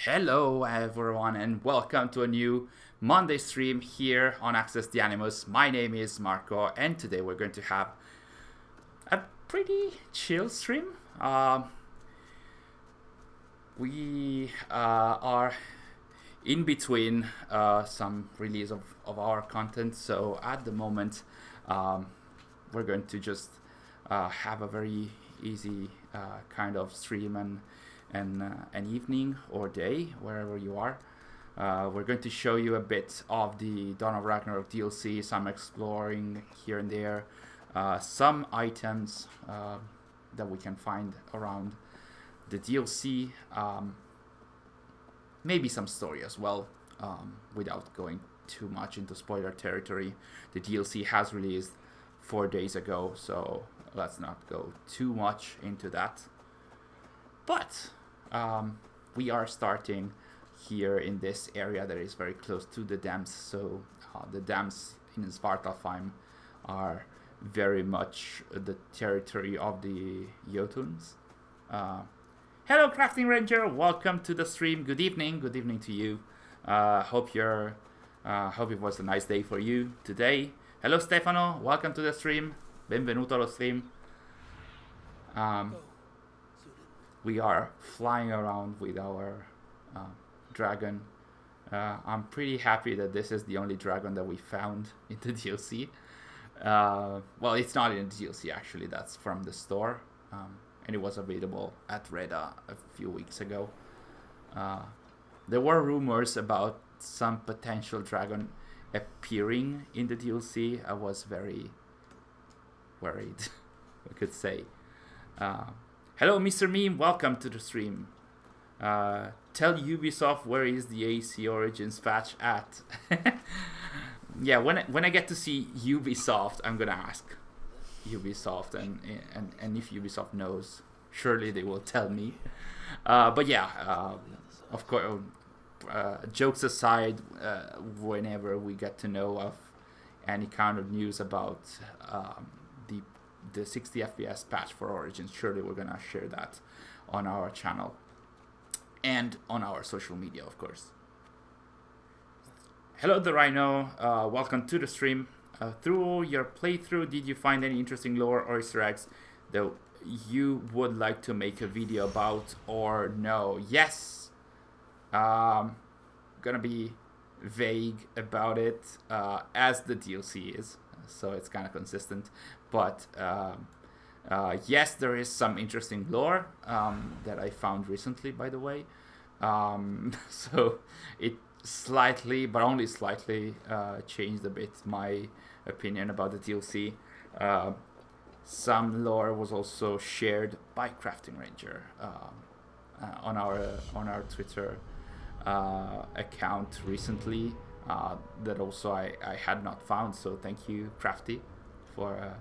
Hello everyone and welcome to a new Monday stream here on Access the Animus. My name is Marco and today we're going to have a pretty chill stream. We are in between some release of our content, so at the moment we're going to just have a very easy kind of stream and an evening or day, wherever you are. We're going to show you a bit of the Dawn of Ragnarok DLC, some exploring here and there, some items that we can find around the DLC, maybe some story as well, without going too much into spoiler territory. The DLC has released 4 days ago, so let's not go too much into that. But we are starting here in this area that is very close to the dams. So the dams in Svartalfheim are very much the territory of the Jotuns. Hello, Crafting Ranger. Welcome to the stream. Good evening. Good evening to you. Hope it was a nice day for you today. Hello, Stefano. Welcome to the stream. Benvenuto allo stream. We are flying around with our dragon. I'm pretty happy that this is the only dragon that we found in the DLC. Well, it's not in the DLC actually, that's from the store. And it was available at Reda a few weeks ago. There were rumors about some potential dragon appearing in the DLC. I was very worried, I could say. Hello, Mr. Meme. Welcome to the stream. Tell Ubisoft where is the AC Origins patch at. Yeah, when I get to see Ubisoft, I'm gonna ask Ubisoft, and if Ubisoft knows, surely they will tell me. But yeah, of course, jokes aside, whenever we get to know of any kind of news about the 60 FPS patch for Origins, surely we're gonna share that on our channel and on our social media, of course. Hello, the Rhino. Welcome to the stream. Through your playthrough, did you find any interesting lore or Easter eggs that you would like to make a video about, or no? Yes. Gonna be vague about it, as the DLC is, so it's kind of consistent. But yes, there is some interesting lore that I found recently, by the way. So it slightly, but only slightly, changed a bit my opinion about the DLC. Some lore was also shared by Crafting Ranger on our Twitter account recently, that also I had not found. So thank you, Crafty, for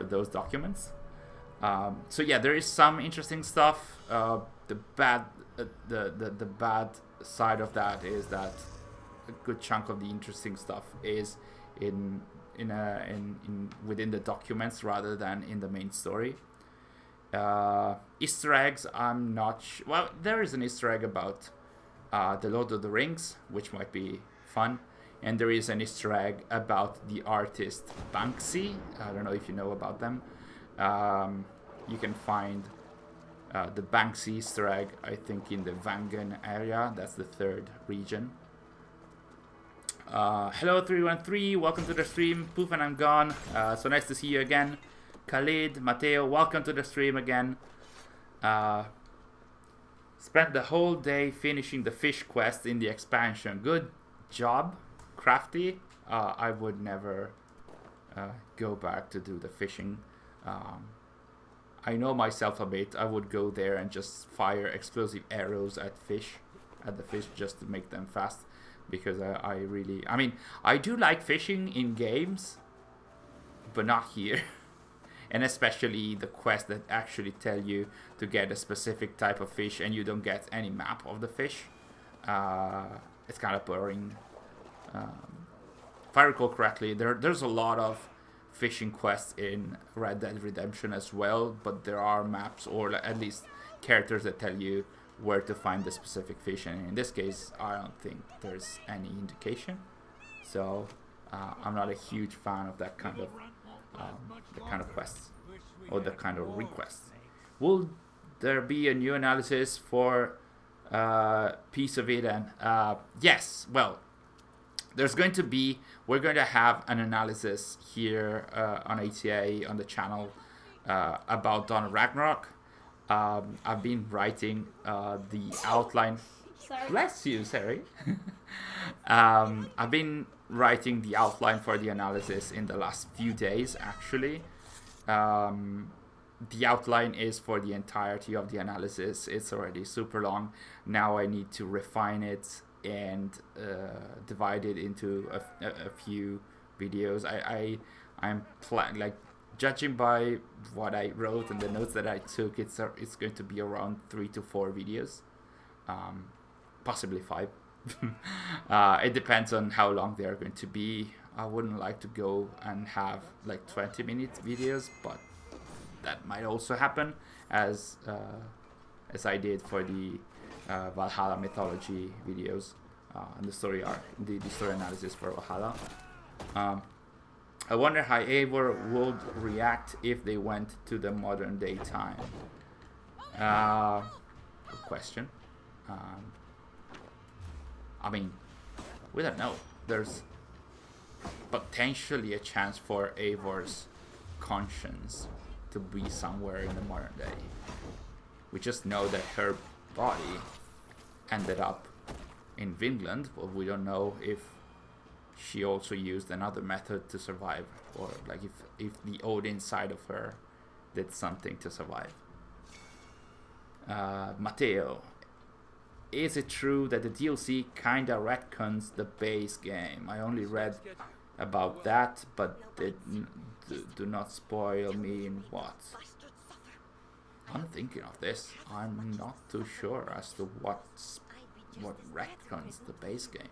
those documents. So yeah, there is some interesting stuff. The bad side of that is that a good chunk of the interesting stuff is in within the documents rather than in the main story. Easter eggs, I'm not well, there is an Easter egg about the Lord of the Rings, which might be fun. And there is an Easter egg about the artist Banksy. I don't know if you know about them. You can find the Banksy Easter egg, I think, in the Vangen area. That's the 3rd region. Hello, 313. Welcome to the stream. Poof, and I'm gone. So nice to see you again. Khalid, Matteo, welcome to the stream again. Spent the whole day finishing the fish quest in the expansion. Good job, Crafty. I would never go back to do the fishing. I know myself a bit. I would go there and just fire explosive arrows at the fish just to make them fast, because I mean, I do like fishing in games, but not here. And especially the quests that actually tell you to get a specific type of fish and you don't get any map of the fish. It's kind of boring. If I recall correctly, there's a lot of fishing quests in Red Dead Redemption as well, but there are maps, or at least characters, that tell you where to find the specific fish, and in this case I don't think there's any indication. So I'm not a huge fan of that kind of quests or the kind of requests. Will there be a new analysis for Piece of Eden? Yes. Well, there's going to be. We're going to have an analysis here on ATA on the channel about Dawn of Ragnarok. I've been writing the outline. Sorry. Bless you, Sary. I've been writing the outline for the analysis in the last few days, actually. The outline is for the entirety of the analysis. It's already super long. Now I need to refine it and divide it into a few videos. I'm like, judging by what I wrote and the notes that I took, it's going to be around 3 to 4 videos, possibly 5. It depends on how long they are going to be. I wouldn't like to go and have like 20-minute videos, but that might also happen, as I did for the Valhalla mythology videos and the story arc, the story analysis for Valhalla. I wonder how Eivor would react if they went to the modern day time. Good question. I mean, we don't know. There's potentially a chance for Eivor's conscience to be somewhere in the modern day. We just know that her body ended up in Vinland, but we don't know if she also used another method to survive, or like if the Odin side of her did something to survive. Matteo, is it true that the DLC kinda retcons the base game? I only read about that, but do not spoil me in what. I'm thinking of this. I'm not too sure as to what retcons the base game.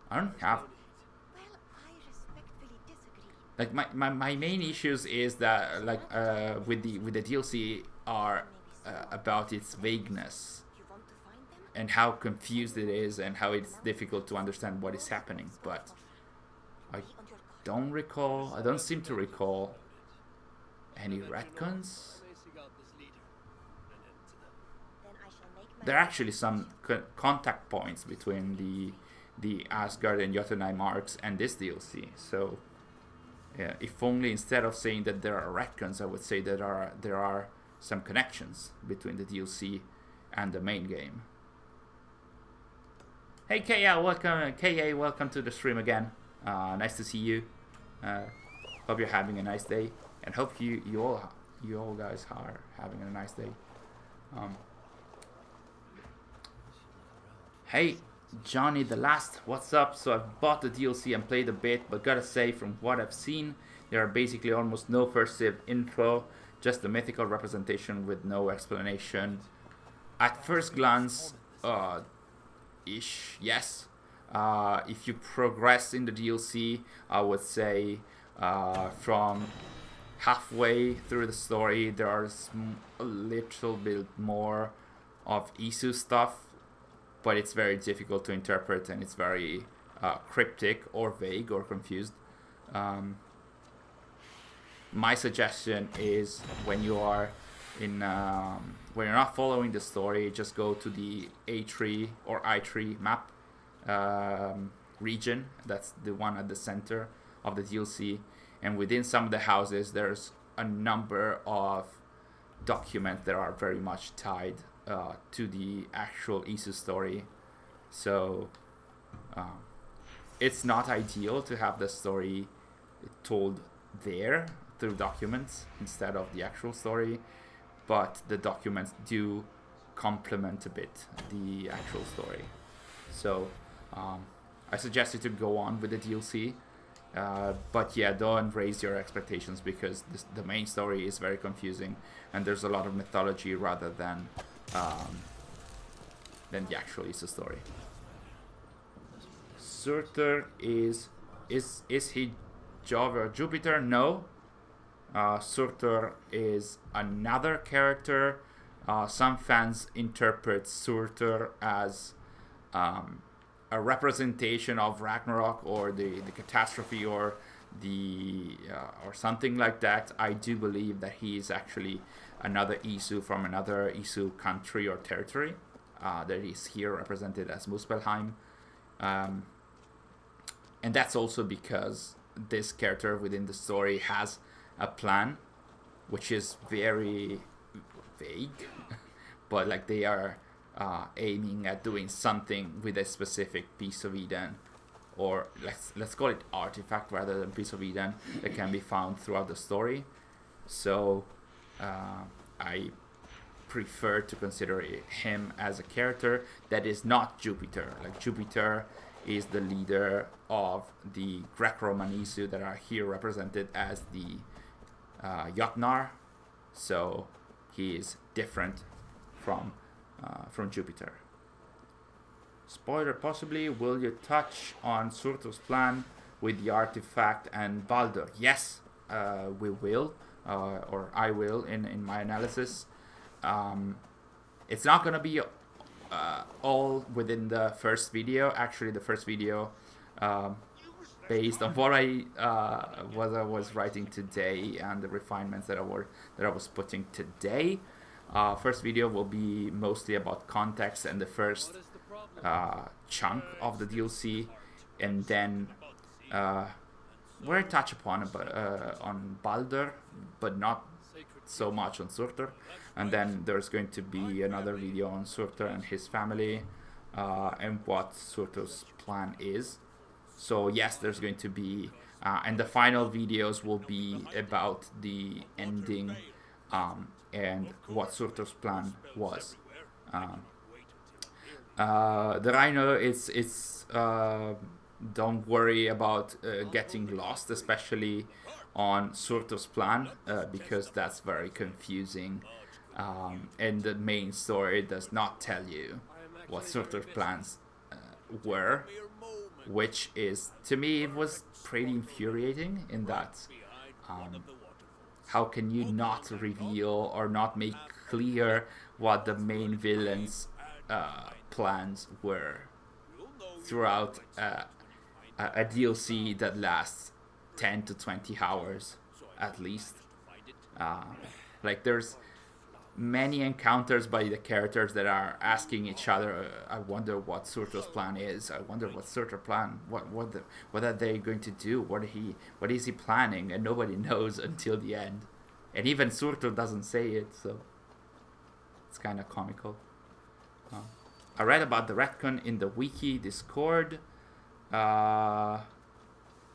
I don't have. Like my main issues is that like with the DLC are about its vagueness and how confused it is and how it's difficult to understand what is happening. But I don't seem to recall any retcons. There are actually some contact points between the Asgard and Jotunheim arcs and this DLC. So yeah, if only instead of saying that there are retcons, I would say that there are some connections between the DLC and the main game. Hey KA, welcome to the stream again. Nice to see you. Hope you're having a nice day, and hope you all guys are having a nice day. Hey, Johnny the Last, what's up? So I've bought the DLC and played a bit, but gotta say, from what I've seen, there are basically almost no first civ info, just the mythical representation with no explanation. At first glance, yes. If you progress in the DLC, I would say from halfway through the story, there's a little bit more of Isu stuff, but it's very difficult to interpret and it's very cryptic or vague or confused. My suggestion is when you are when you're not following the story, just go to the A3 or I3 map region. That's the one at the center of the DLC, and within some of the houses there's a number of documents that are very much tied to the actual Isu story. So it's not ideal to have the story told there through documents instead of the actual story, but the documents do complement a bit the actual story. So I suggest you to go on with the DLC, but yeah, don't raise your expectations because the main story is very confusing and there's a lot of mythology rather than the actual Isu story. Surtur is he Jove or Jupiter? No. Surtur is another character. Some fans interpret Surtur as a representation of Ragnarok or the catastrophe or the or something like that. I do believe that he is actually another Isu from another Isu country or territory that is here represented as Muspelheim. And that's also because this character within the story has a plan, which is very vague, but like they are aiming at doing something with a specific piece of Eden, or let's call it artifact rather than piece of Eden, that can be found throughout the story. So I prefer to consider him as a character that is not Jupiter. Like Jupiter is the leader of the Greco-Roman Isu that are here represented as the Jotnar. So he is different from Jupiter. Spoiler possibly, will you touch on Surtur's plan with the artifact and Baldur? Yes, we will, or I will in my analysis. It's not going to be all within the first video. Actually, the first video, based on what I was writing today and the refinements that I was putting today, first video will be mostly about context and the first chunk of the DLC, and then we'll touch upon on Baldur, but not so much on Surtur. And then there's going to be another video on Surtur and his family, and what Surtur's plan is. So yes, there's going to be, and the final videos will be about the ending and what Surtur's plan was. The Rhino, it's don't worry about getting lost, especially on Surtur's plan, because that's very confusing, and the main story does not tell you what Surtur's plans were, which is, to me, it was pretty infuriating in that how can you not reveal or not make clear what the main villain's plans were throughout a DLC that lasts 10 to 20 hours at least. Like there's many encounters by the characters that are asking each other, I wonder what Surtur's plan is, I wonder what Surtur's plan, what are they going to do, what is he planning, and nobody knows until the end, and even Surtur doesn't say it, so it's kind of comical. I read about the retcon in the wiki Discord.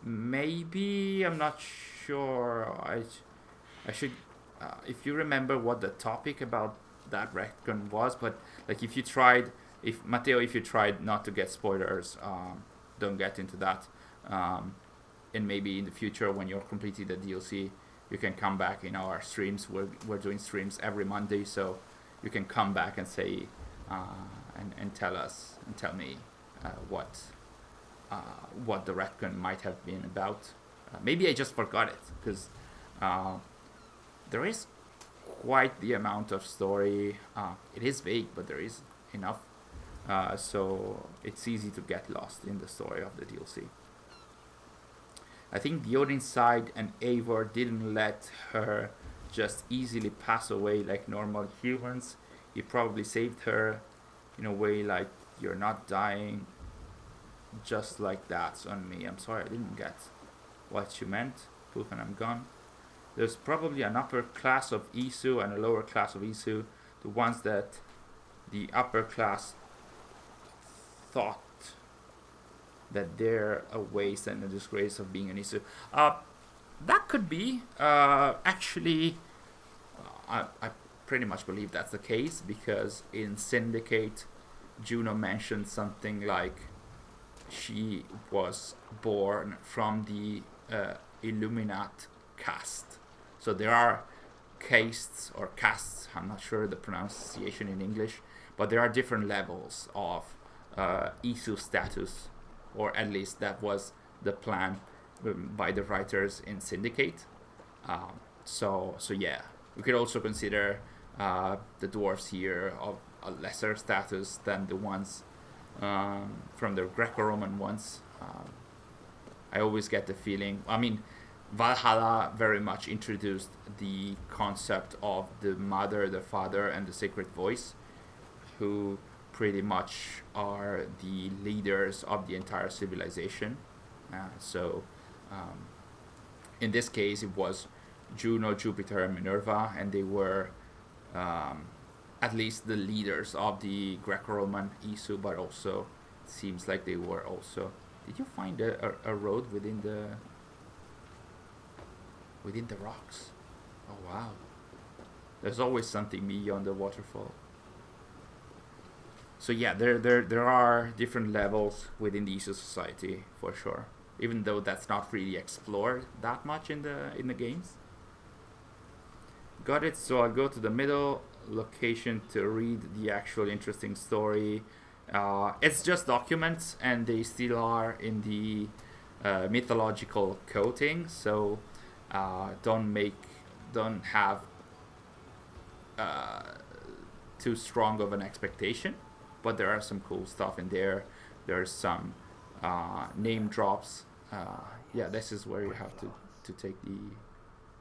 Maybe, I'm not sure. I should, if you remember what the topic about that retcon was, but like if you tried not to get spoilers, don't get into that. And maybe in the future when you're completing the DLC, you can come back in our streams. We're doing streams every Monday, so you can come back and say and tell me what the retcon might have been about. Maybe I just forgot it, because there is quite the amount of story. It is vague, but there is enough, so it's easy to get lost in the story of the DLC. I think the Odin side and Eivor didn't let her just easily pass away like normal humans. He probably saved her in a way like, you're not dying just like that on me. I'm sorry, I didn't get what you meant. Poof, and I'm gone. There's probably an upper class of Isu and a lower class of Isu. The ones that the upper class thought that they're a waste and a disgrace of being an Isu. That could be. Actually, I pretty much believe that's the case, because in Syndicate, Juno mentioned something like she was born from the Illuminat caste. So there are castes or castes, I'm not sure the pronunciation in English, but there are different levels of Isu status, or at least that was the plan by the writers in Syndicate. So yeah, we could also consider the dwarves here of a lesser status than the ones from the Greco-Roman ones. I always get the feeling. I mean, Valhalla very much introduced the concept of the mother, the father, and the sacred voice, who pretty much are the leaders of the entire civilization. So, in this case, it was Juno, Jupiter, and Minerva, and they were at least the leaders of the Greco-Roman Isu, but also it seems like they were also. Did you find a road within the rocks? Oh wow! There's always something beyond the waterfall. So yeah, there are different levels within the Isu society for sure. Even though that's not really explored that much in the games. Got it. So I'll go to the middle location to read the actual interesting story. It's just documents, and they still are in the mythological coating. So don't have too strong of an expectation. But there are some cool stuff in there. There's some name drops. Yeah, this is where you have to take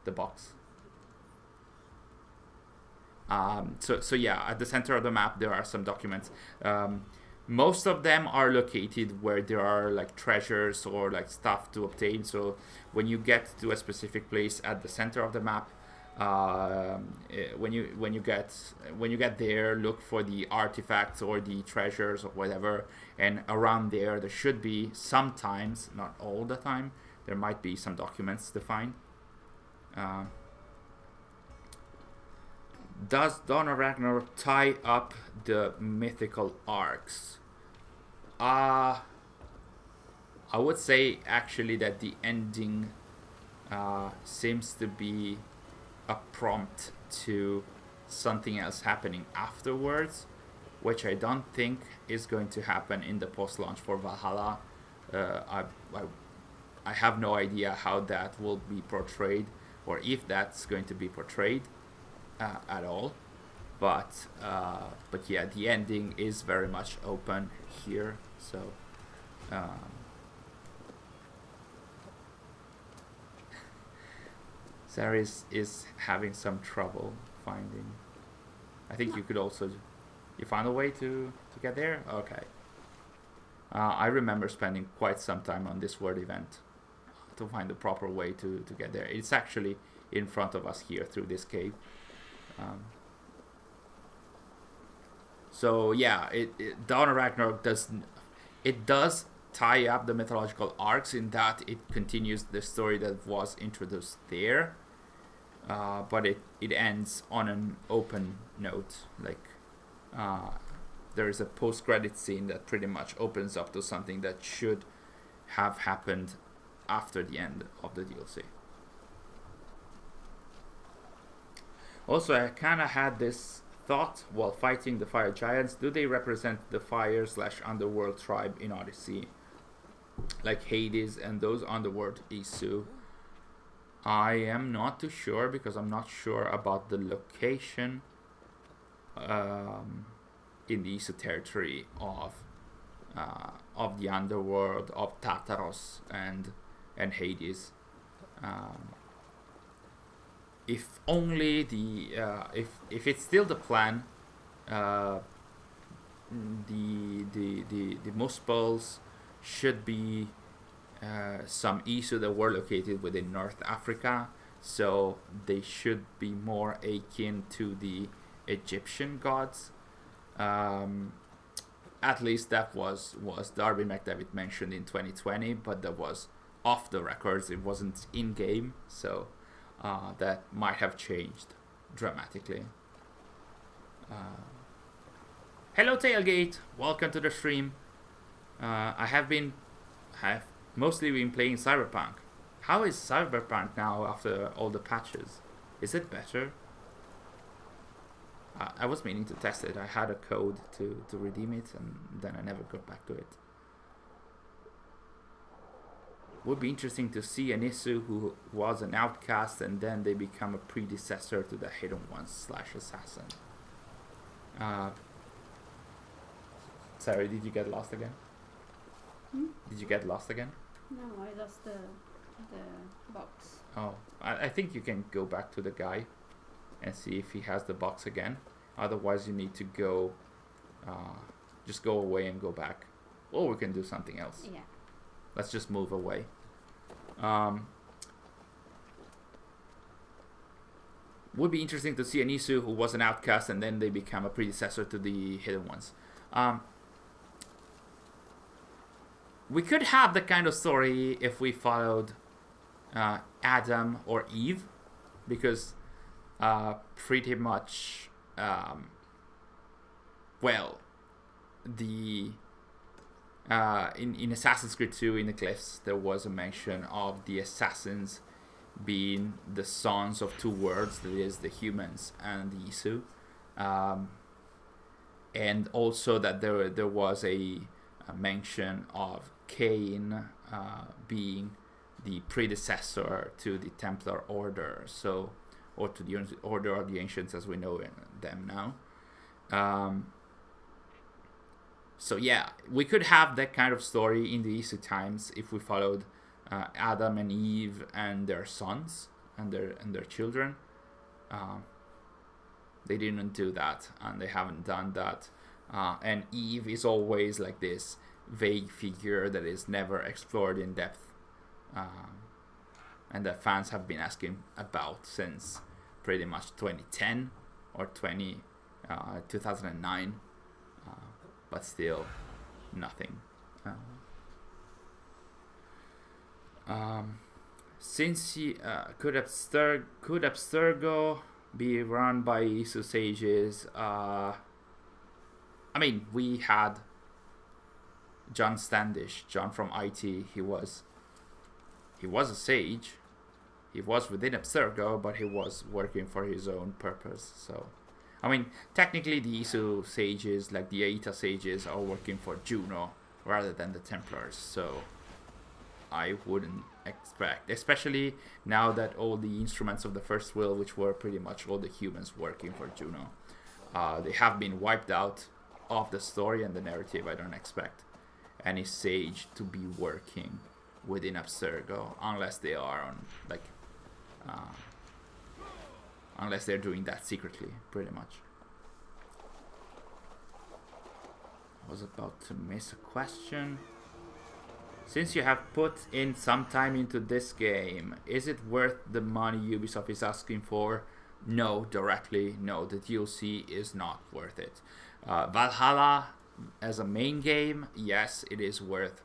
the box. So yeah, at the center of the map there are some documents. Most of them are located where there are like treasures or like stuff to obtain. So when you get to a specific place at the center of the map, when you get there, look for the artifacts or the treasures or whatever, and around there should be sometimes, not all the time, there might be some documents to find. Does Dawn of Ragnarok tie up the mythical arcs? I would say actually that the ending seems to be a prompt to something else happening afterwards, which I don't think is going to happen in the post-launch for Valhalla. I have no idea how that will be portrayed, or if that's going to be portrayed at all. But yeah, the ending is very much open here. So Sary is having some trouble finding. I think you could also. You found a way to get there? Okay. I remember spending quite some time on this world event to find the proper way to get there. It's actually in front of us here through this cave. So yeah, Dawn of Ragnarok does tie up the mythological arcs in that it continues the story that was introduced there, but it ends on an open note. Like there is a post-credit scene that pretty much opens up to something that should have happened after the end of the DLC. Also, I kind of had this thought while fighting the fire giants. Do they represent the fire/underworld tribe in Odyssey, like Hades and those underworld Isu? I am not too sure because I'm not sure about the location in the Isu territory of the underworld of Tartaros and Hades. If only if it's still the plan, the Muspels should be some Isu that were located within North Africa, so they should be more akin to the Egyptian gods. At least that was Darby McDavid mentioned in 2020, but that was off the records. It wasn't in game, so that might have changed dramatically. Hello Tailgate, welcome to the stream. I have mostly been playing Cyberpunk. How is Cyberpunk now after all the patches? Is it better? I was meaning to test it. I had a code to redeem it, and then I never got back to it. would be interesting to see an Isu who was an outcast and then they become a predecessor to the Hidden Ones / assassin. Sorry, did you get lost again? Did you get lost again? No, I lost the box. Oh, I think you can go back to the guy and see if he has the box again. Otherwise, you need to go, just go away and go back. Or we can do something else. Yeah. Let's just move away. Would be interesting to see an Isu who was an outcast and then they become a predecessor to the Hidden Ones. We could have that kind of story if we followed Adam or Eve, because pretty much, well, the in Assassin's Creed 2 in the Cliffs there was a mention of the assassins being the sons of two worlds, that is the humans and the Isu, and also that there was a mention of Cain being the predecessor to the Templar Order, so, or to the Order of the Ancients as we know them now. So yeah, we could have that kind of story in the Isu times if we followed Adam and Eve and their sons and their children. They didn't do that, and they haven't done that. And Eve is always like this vague figure that is never explored in depth, and that fans have been asking about since pretty much 2010 or 2009. But still, nothing. Since could Abstergo be run by Isu sages? I mean, we had John Standish, John from IT. He was a sage. He was within Abstergo, but he was working for his own purpose. So, I mean, technically the Isu sages, like the Aita sages, are working for Juno rather than the Templars. So I wouldn't expect, especially now that all the instruments of the First Will, which were pretty much all the humans working for Juno, they have been wiped out of the story and the narrative. I don't expect any sage to be working within Abstergo unless they are on, like, unless they're doing that secretly, pretty much. I was about to miss a question. Since you have put in some time into this game, is it worth the money Ubisoft is asking for? No, directly, no. The DLC is not worth it. Valhalla, as a main game, yes, it is worth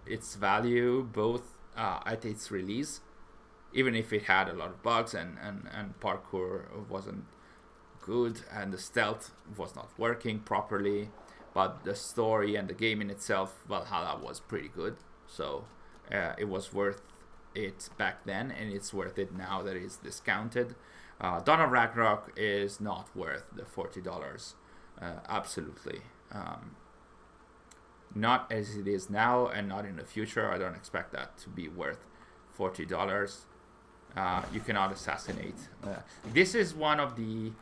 its value, both at its release, even if it had a lot of bugs and parkour wasn't good and the stealth was not working properly, but the story and the game in itself, Valhalla, was pretty good. So it was worth it back then, and it's worth it now that it's discounted. Dawn of Ragnarok is not worth the $40. Absolutely. Not as it is now, and not in the future. I don't expect that to be worth $40. You cannot assassinate. This is one of the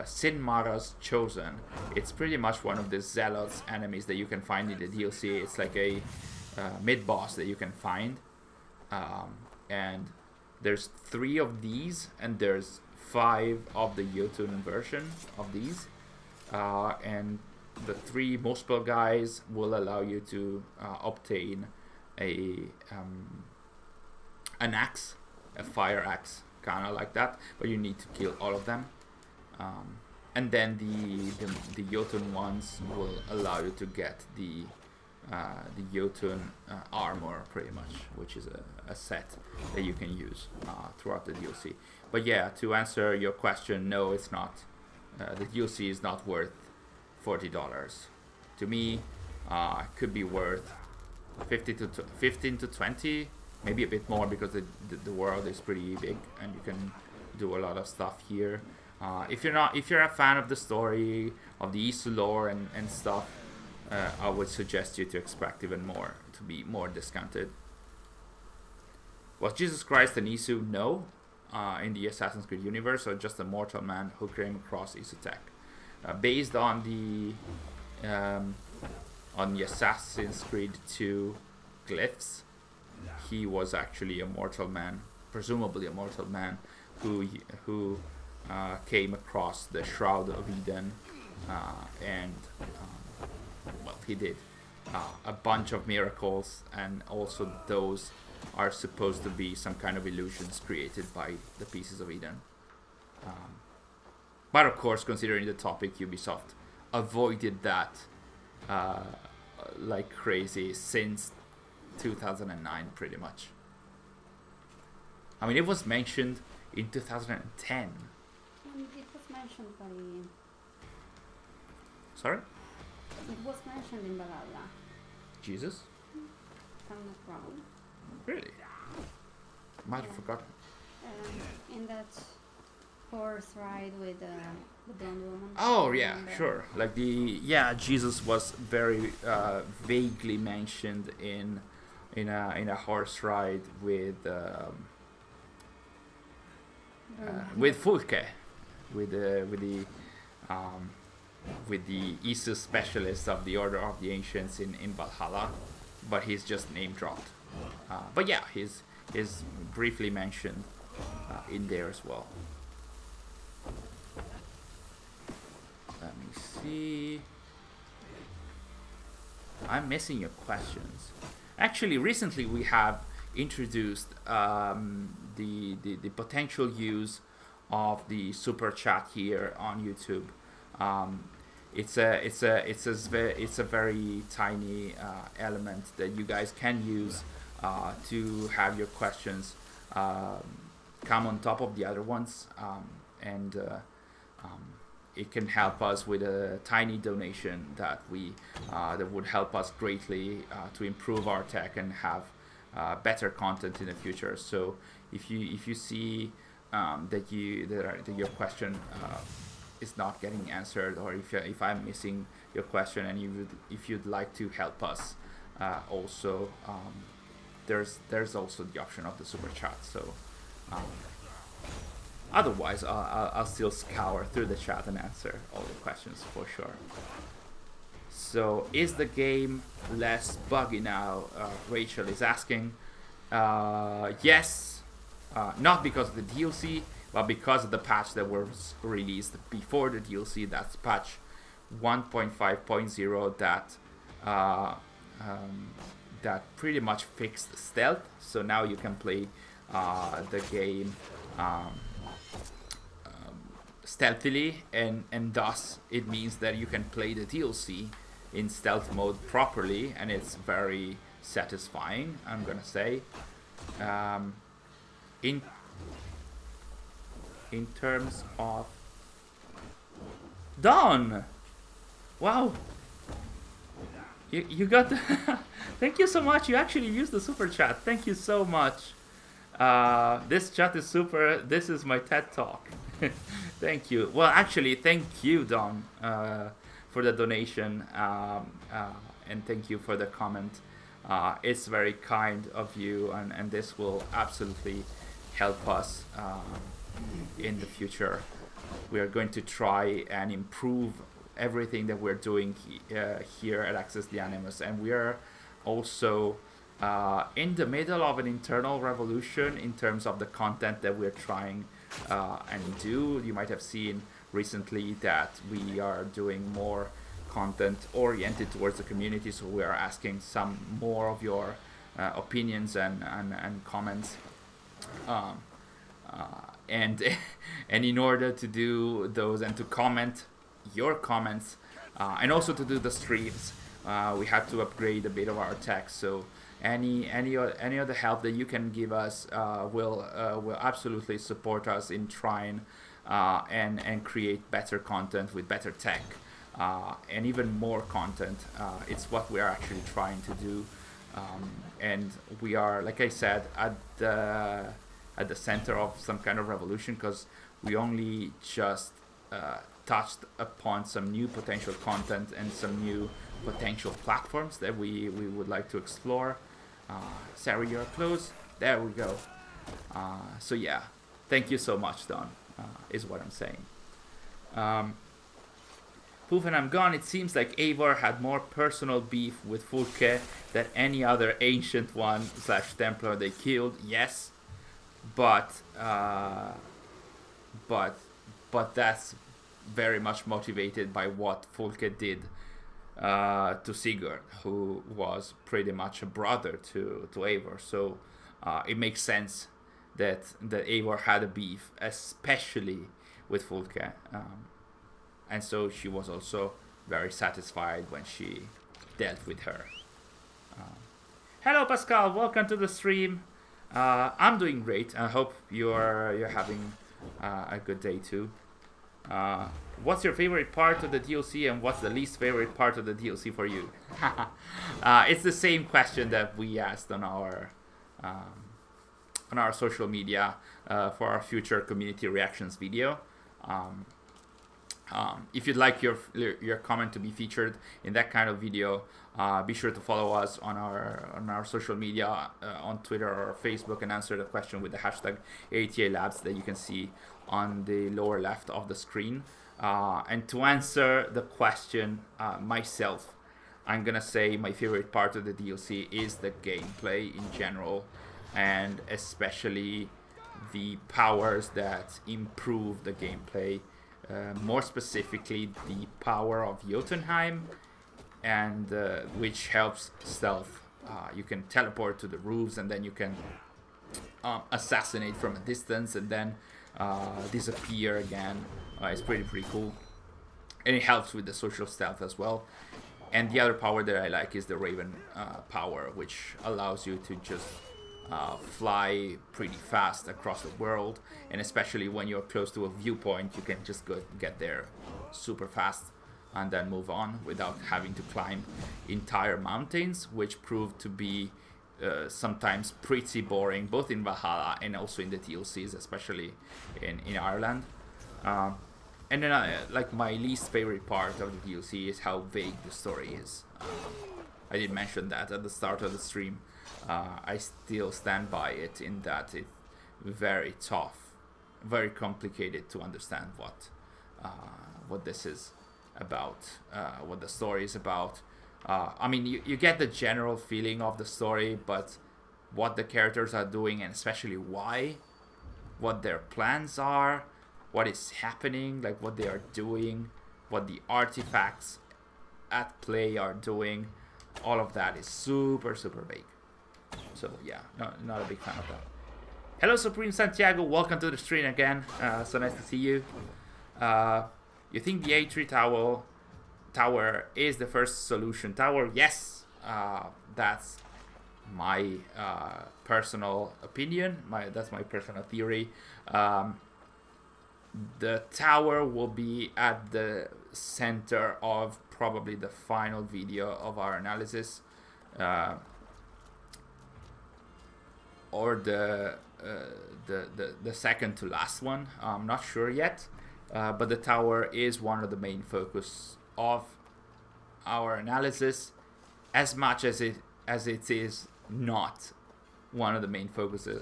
Sin Mara's Chosen. It's pretty much one of the Zealots enemies that you can find in the DLC. It's like a mid-boss that you can find. And there's 3 of these, and there's 5 of the Jotun version of these. And the 3 Muspel guys will allow you to obtain an axe, a fire axe, kind of like that, but you need to kill all of them. And then the Jotun ones will allow you to get the Jotun armor, pretty much, which is a set that you can use throughout the DLC. But yeah, to answer your question, no, it's not. The DLC is not worth $40. To me, it could be worth 15 to 20, maybe a bit more, because the world is pretty big and you can do a lot of stuff here. If you're a fan of the story of the Isu lore and stuff, I would suggest you to expect even more. to be more discounted. Was Jesus Christ an Isu? No. In the Assassin's Creed universe, or just a mortal man who came across Isu tech. Based on the Assassin's Creed 2 glyphs, he was actually a mortal man, presumably a mortal man, who came across the Shroud of Eden, and well, he did a bunch of miracles, and also those are supposed to be some kind of illusions created by the pieces of Eden. But of course, considering the topic, Ubisoft avoided that like crazy since 2009, pretty much. I mean, it was mentioned in 2010. It was mentioned by... Sorry? It was mentioned in Valhalla. Jesus? If I'm not wrong. Really? Might have forgotten. In that horse ride with the blonde woman. Oh yeah, sure. Like Jesus was very vaguely mentioned in a horse ride with Fulke, with the Isus specialist of the Order of the Ancients in Valhalla, but he's just name dropped. But yeah, he's briefly mentioned in there as well. Let me see. I'm missing your questions. Actually, recently we have introduced the potential use of the super chat here on YouTube. It's a very tiny element that you guys can use to have your questions come on top of the other ones, and it can help us with a tiny donation that would help us greatly to improve our tech and have better content in the future. So if you see that your question is not getting answered, or if I'm missing your question and if you'd like to help us, also there's also the option of the super chat. So otherwise I'll still scour through the chat and answer all the questions for sure. So is the game less buggy now? Rachel is asking. Yes, not because of the DLC, but because of the patch that was released before the DLC. That's patch 1.5.0 that pretty much fixed stealth. So now you can play the game stealthily, and thus it means that you can play the DLC in stealth mode properly, and it's very satisfying, I'm gonna say. In terms of Dawn, wow, you got the thank you so much. You actually used the super chat. Thank you so much. This chat is super. This is my TED talk. Thank you. Well, actually, thank you, Dawn, for the donation, and thank you for the comment. It's very kind of you, and this will absolutely help us in the future. We are going to try and improve everything that we're doing here at Access the Animus, and we are also in the middle of an internal revolution in terms of the content that we're trying and do. You might have seen recently that we are doing more content oriented towards the community, so we are asking some more of your opinions and comments, and in order to do those and to comment your comments, and also to do the streams, we had to upgrade a bit of our tech. So any other help that you can give us will absolutely support us in trying and create better content with better tech, and even more content. It's what we are actually trying to do, and we are, like I said, at the center of some kind of revolution, because we only just touched upon some new potential content and some new potential platforms that we would like to explore. Sary, you're close. There we go. So yeah, thank you so much, Don, is what I'm saying. Poof and I'm gone. It seems like Eivor had more personal beef with Fulke than any other ancient one / Templar they killed. Yes, but that's very much motivated by what Fulke did to Sigurd, who was pretty much a brother to Eivor. So it makes sense that Eivor had a beef, especially with Fulke. And so she was also very satisfied when she dealt with her. Hello, Pascal. Welcome to the stream. I'm doing great. I hope you're having a good day too. What's your favorite part of the DLC, and what's the least favorite part of the DLC for you? It's the same question that we asked on our social media for our future community reactions video. If you'd like your comment to be featured in that kind of video, be sure to follow us on our social media on Twitter or Facebook and answer the question with the hashtag ATA Labs that you can see on the lower left of the screen. And to answer the question myself, I'm gonna say my favorite part of the DLC is the gameplay in general, and especially the powers that improve the gameplay. More specifically, the power of Jotunheim, and which helps stealth. You can teleport to the roofs, and then you can assassinate from a distance, and then disappear again. It's pretty cool, and it helps with the social stealth as well. And the other power that I like is the Raven power, which allows you to just fly pretty fast across the world, and especially when you're close to a viewpoint, you can just get there super fast and then move on without having to climb entire mountains, which proved to be sometimes pretty boring, both in Valhalla and also in the DLCs, especially in Ireland. And then like my least favorite part of the DLC is how vague the story is. I did mention that at the start of the stream. I still stand by it in that it's very tough, very complicated to understand what this is about, what the story is about. I mean, you get the general feeling of the story, but what the characters are doing, and especially why, what their plans are, what is happening, like what they are doing, what the artifacts at play are doing, all of that is super vague. So yeah, not a big fan of that. Hello, Supreme Santiago. Welcome to the stream again. So nice to see you. You think the A3 tower is the first solution tower? Yes. That's my personal opinion. That's my personal theory. The tower will be at the center of probably the final video of our analysis. Or the second to last one. I'm not sure yet, but the tower is one of the main focus of our analysis, as much as it is not one of the main focuses.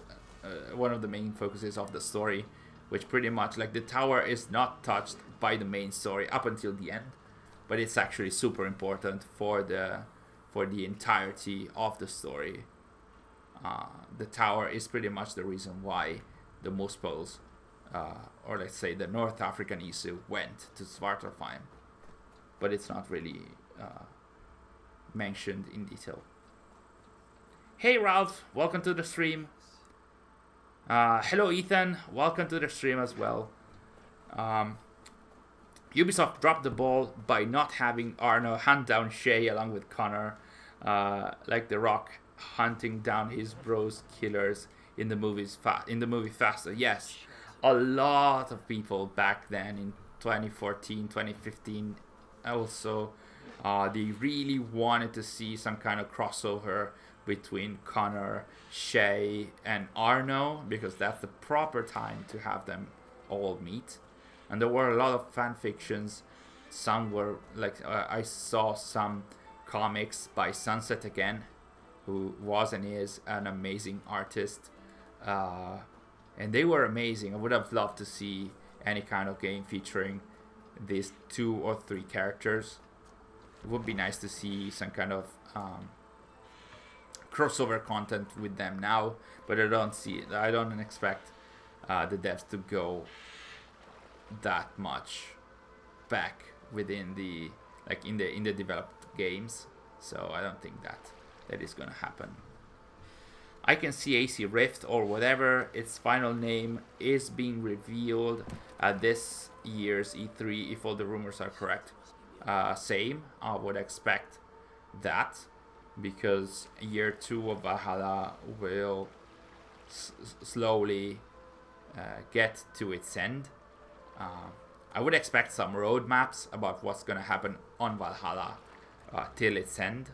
One of the main focuses of the story, which pretty much like the tower is not touched by the main story up until the end, but it's actually super important for the entirety of the story. The tower is pretty much the reason why the Muspels, or let's say the North African Isu, went to Svartalfheim, but it's not really mentioned in detail. Hey Ralph, welcome to the stream. Hello Ethan, welcome to the stream as well. Ubisoft dropped the ball by not having Arno hunt down Shay along with Connor, like The Rock hunting down his bros killers in the movie Faster. Yes, a lot of people back then in 2014, 2015 also, they really wanted to see some kind of crossover between Connor, Shay, and Arno, because that's the proper time to have them all meet. and there were a lot of fan fictions. Some were like I saw some comics by Sunset again, who was and is an amazing artist, and they were amazing. I would have loved to see any kind of game featuring these 2 or 3 characters. It would be nice to see some kind of crossover content with them now, but I don't see it. I don't expect the devs to go that much back within the in the developed games, so I don't think that is gonna happen. I can see AC Rift, or whatever its final name is, being revealed at this year's E3 if all the rumors are correct. Same, I would expect that, because year 2 of Valhalla will slowly get to its end. I would expect some roadmaps about what's going to happen on Valhalla till its end,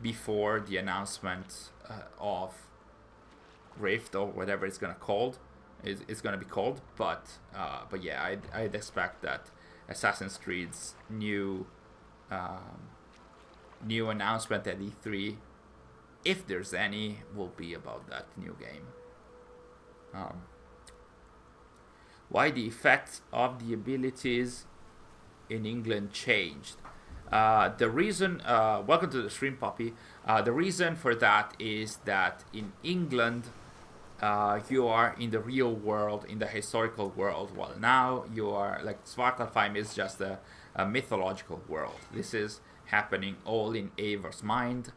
before the announcement of Rift, or whatever it's going to be called. But yeah, I'd expect that Assassin's Creed's new announcement at E3, if there's any, will be about that new game. Why the effects of the abilities in England changed? The reason, welcome to the stream, Poppy. The reason for that is that in England, you are in the real world, in the historical world, while now you are, like, Svartalfheim is just a mythological world. This is happening all in Eivor's mind,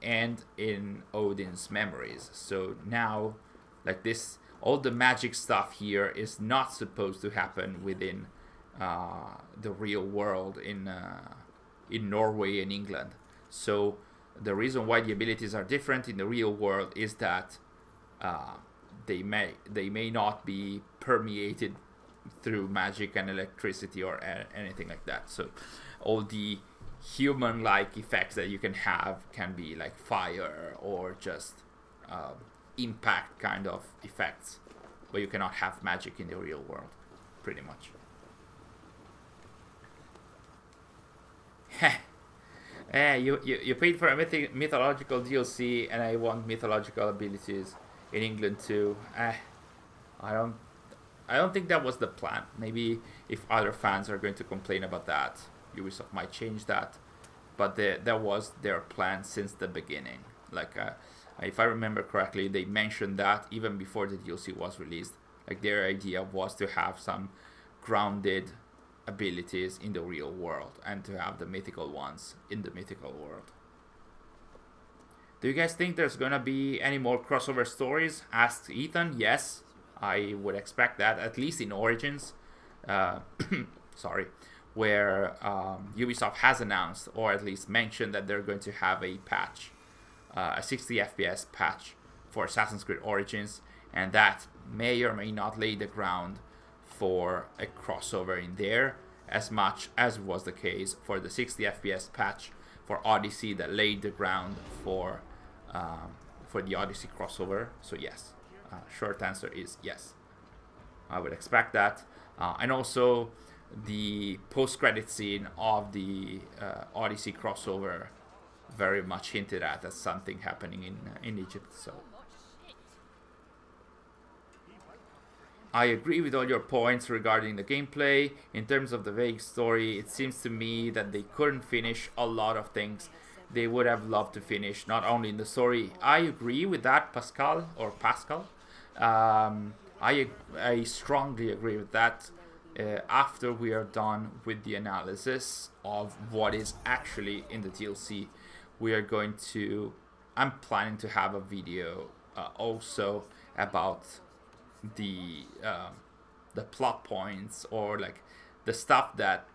and in Odin's memories. So now, like, this, all the magic stuff here is not supposed to happen within the real world in Norway and England. So the reason why the abilities are different in the real world is that they may not be permeated through magic and electricity or anything like that. So all the human-like effects that you can have can be like fire or just impact kind of effects, but you cannot have magic in the real world, pretty much. You paid for a mythological DLC, and I want mythological abilities in England too. I don't think that was the plan. Maybe if other fans are going to complain about that, Ubisoft might change that. But that was their plan since the beginning. Like, if I remember correctly, they mentioned that even before the DLC was released. Like, their idea was to have some grounded abilities in the real world and to have the mythical ones in the mythical world. Do you guys think there's gonna be any more crossover stories? Asked Ethan. Yes, I would expect that, at least in Origins. Sorry, where Ubisoft has announced, or at least mentioned, that they're going to have a patch, a 60 FPS patch for Assassin's Creed Origins, and that may or may not lay the ground for a crossover in there, as much as was the case for the 60 FPS patch for Odyssey that laid the ground for the Odyssey crossover. So yes, short answer is yes. I would expect that, and also the post-credit scene of the Odyssey crossover very much hinted at as something happening in Egypt. So I agree with all your points regarding the gameplay. In terms of the vague story, it seems to me that they couldn't finish a lot of things they would have loved to finish, not only in the story. I agree with that, Pascal. I strongly agree with that. After we are done with the analysis of what is actually in the DLC, I'm planning to have a video also about the plot points, or like the stuff that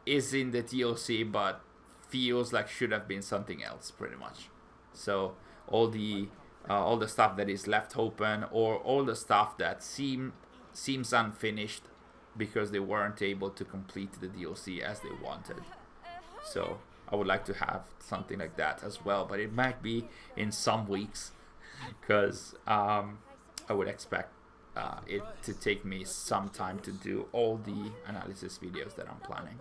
is in the DLC but feels like should have been something else, pretty much. So all the stuff that is left open, or all the stuff that seems unfinished because they weren't able to complete the DLC as they wanted. So I would like to have something like that as well, but it might be in some weeks, because I would expect it to take me some time to do all the analysis videos that I'm planning.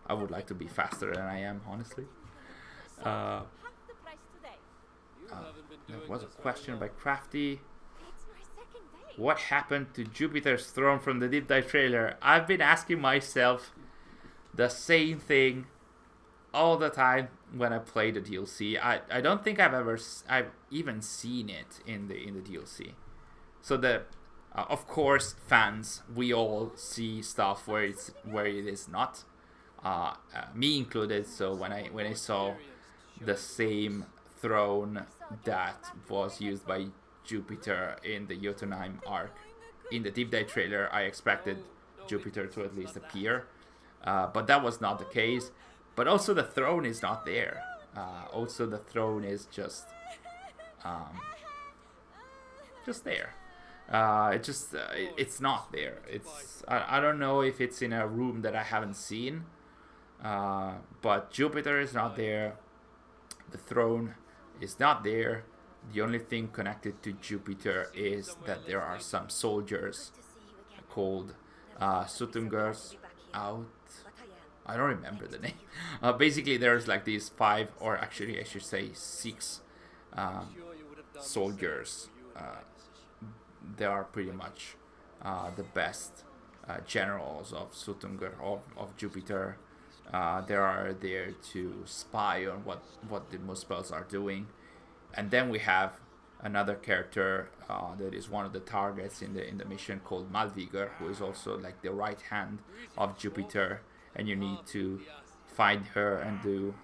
I would like to be faster than I am, honestly. There was a question by Crafty. What happened to Jupiter's throne from the deep dive trailer? I've been asking myself the same thing all the time when I play the DLC. I don't think I've even seen it in the DLC. So of course, fans, we all see stuff where it is not, me included. So when I saw the same throne that was used by Jupiter in the Jotunheim arc in the deep dive trailer, I expected Jupiter to at least appear, but that was not the case. But also the throne is not there. Also the throne is just there. It's not there. I don't know if it's in a room that I haven't seen, but Jupiter is not there. The throne is not there. The only thing connected to Jupiter is that there are some soldiers called Suttungers out. I don't remember the name. Basically, there's like these 5, or actually I should say 6 soldiers. They are pretty much the best generals of Suttunger, of Jupiter. They are there to spy on what the Muspels are doing. And then we have another character that is one of the targets in the mission, called Malviger, who is also like the right hand of Jupiter, and you need to find her and do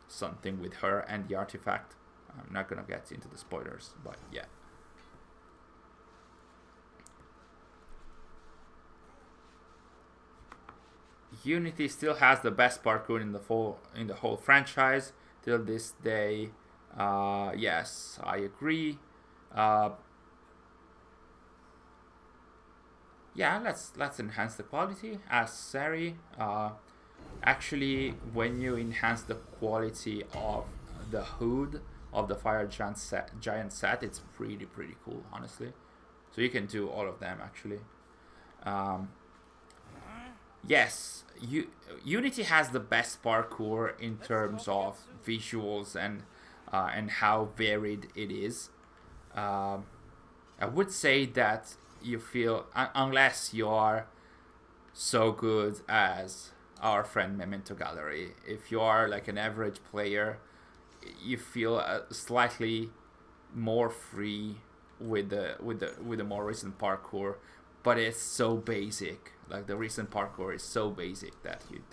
something with her and the artifact. I'm not gonna get into the spoilers, but yeah. Unity still has the best parkour in the whole franchise till this day. Yes, I agree. Yeah, let's enhance the quality. As Sary, actually, when you enhance the quality of the hood of the Fire Giant set, it's pretty cool, honestly. So you can do all of them actually. Yes, Unity has the best parkour in terms of visuals and how varied it is. I would say that you feel, unless you are so good as our friend Memento Gallery, if you are like an average player, you feel slightly more free with the more recent parkour, but it's so basic. Like the recent parkour is so basic that you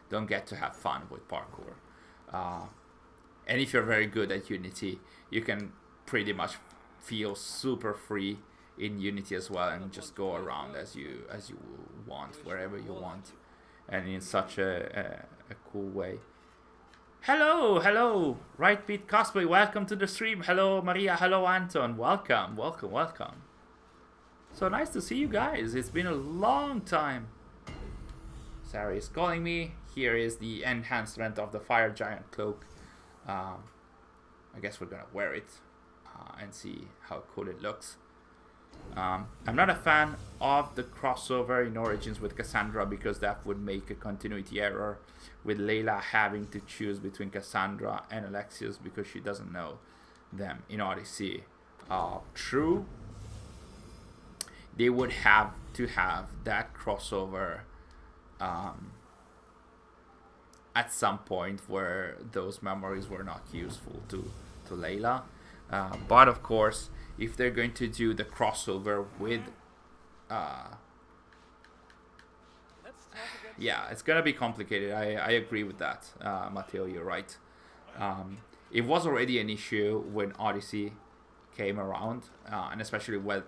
don't get to have fun with parkour. And if you're very good at Unity, you can pretty much feel super free in Unity as well, and just go around as you want, wherever you want, and in such a cool way. Hello, Right Beat Cosplay, welcome to the stream. Hello Maria, hello Anton, welcome. So nice to see you guys. It's been a long time. Sary is calling me. Here is the enhancement of the Fire Giant cloak. I guess we're gonna wear it and see how cool it looks. I'm not a fan of the crossover in Origins with Cassandra, because that would make a continuity error with Layla having to choose between Cassandra and Alexius because she doesn't know them in Odyssey. True. They would have to have that crossover at some point where those memories were not useful to Layla. But of course, if they're going to do the crossover with yeah, it's gonna be complicated. I agree with that, Matteo, you're right. It was already an issue when Odyssey came around, and especially when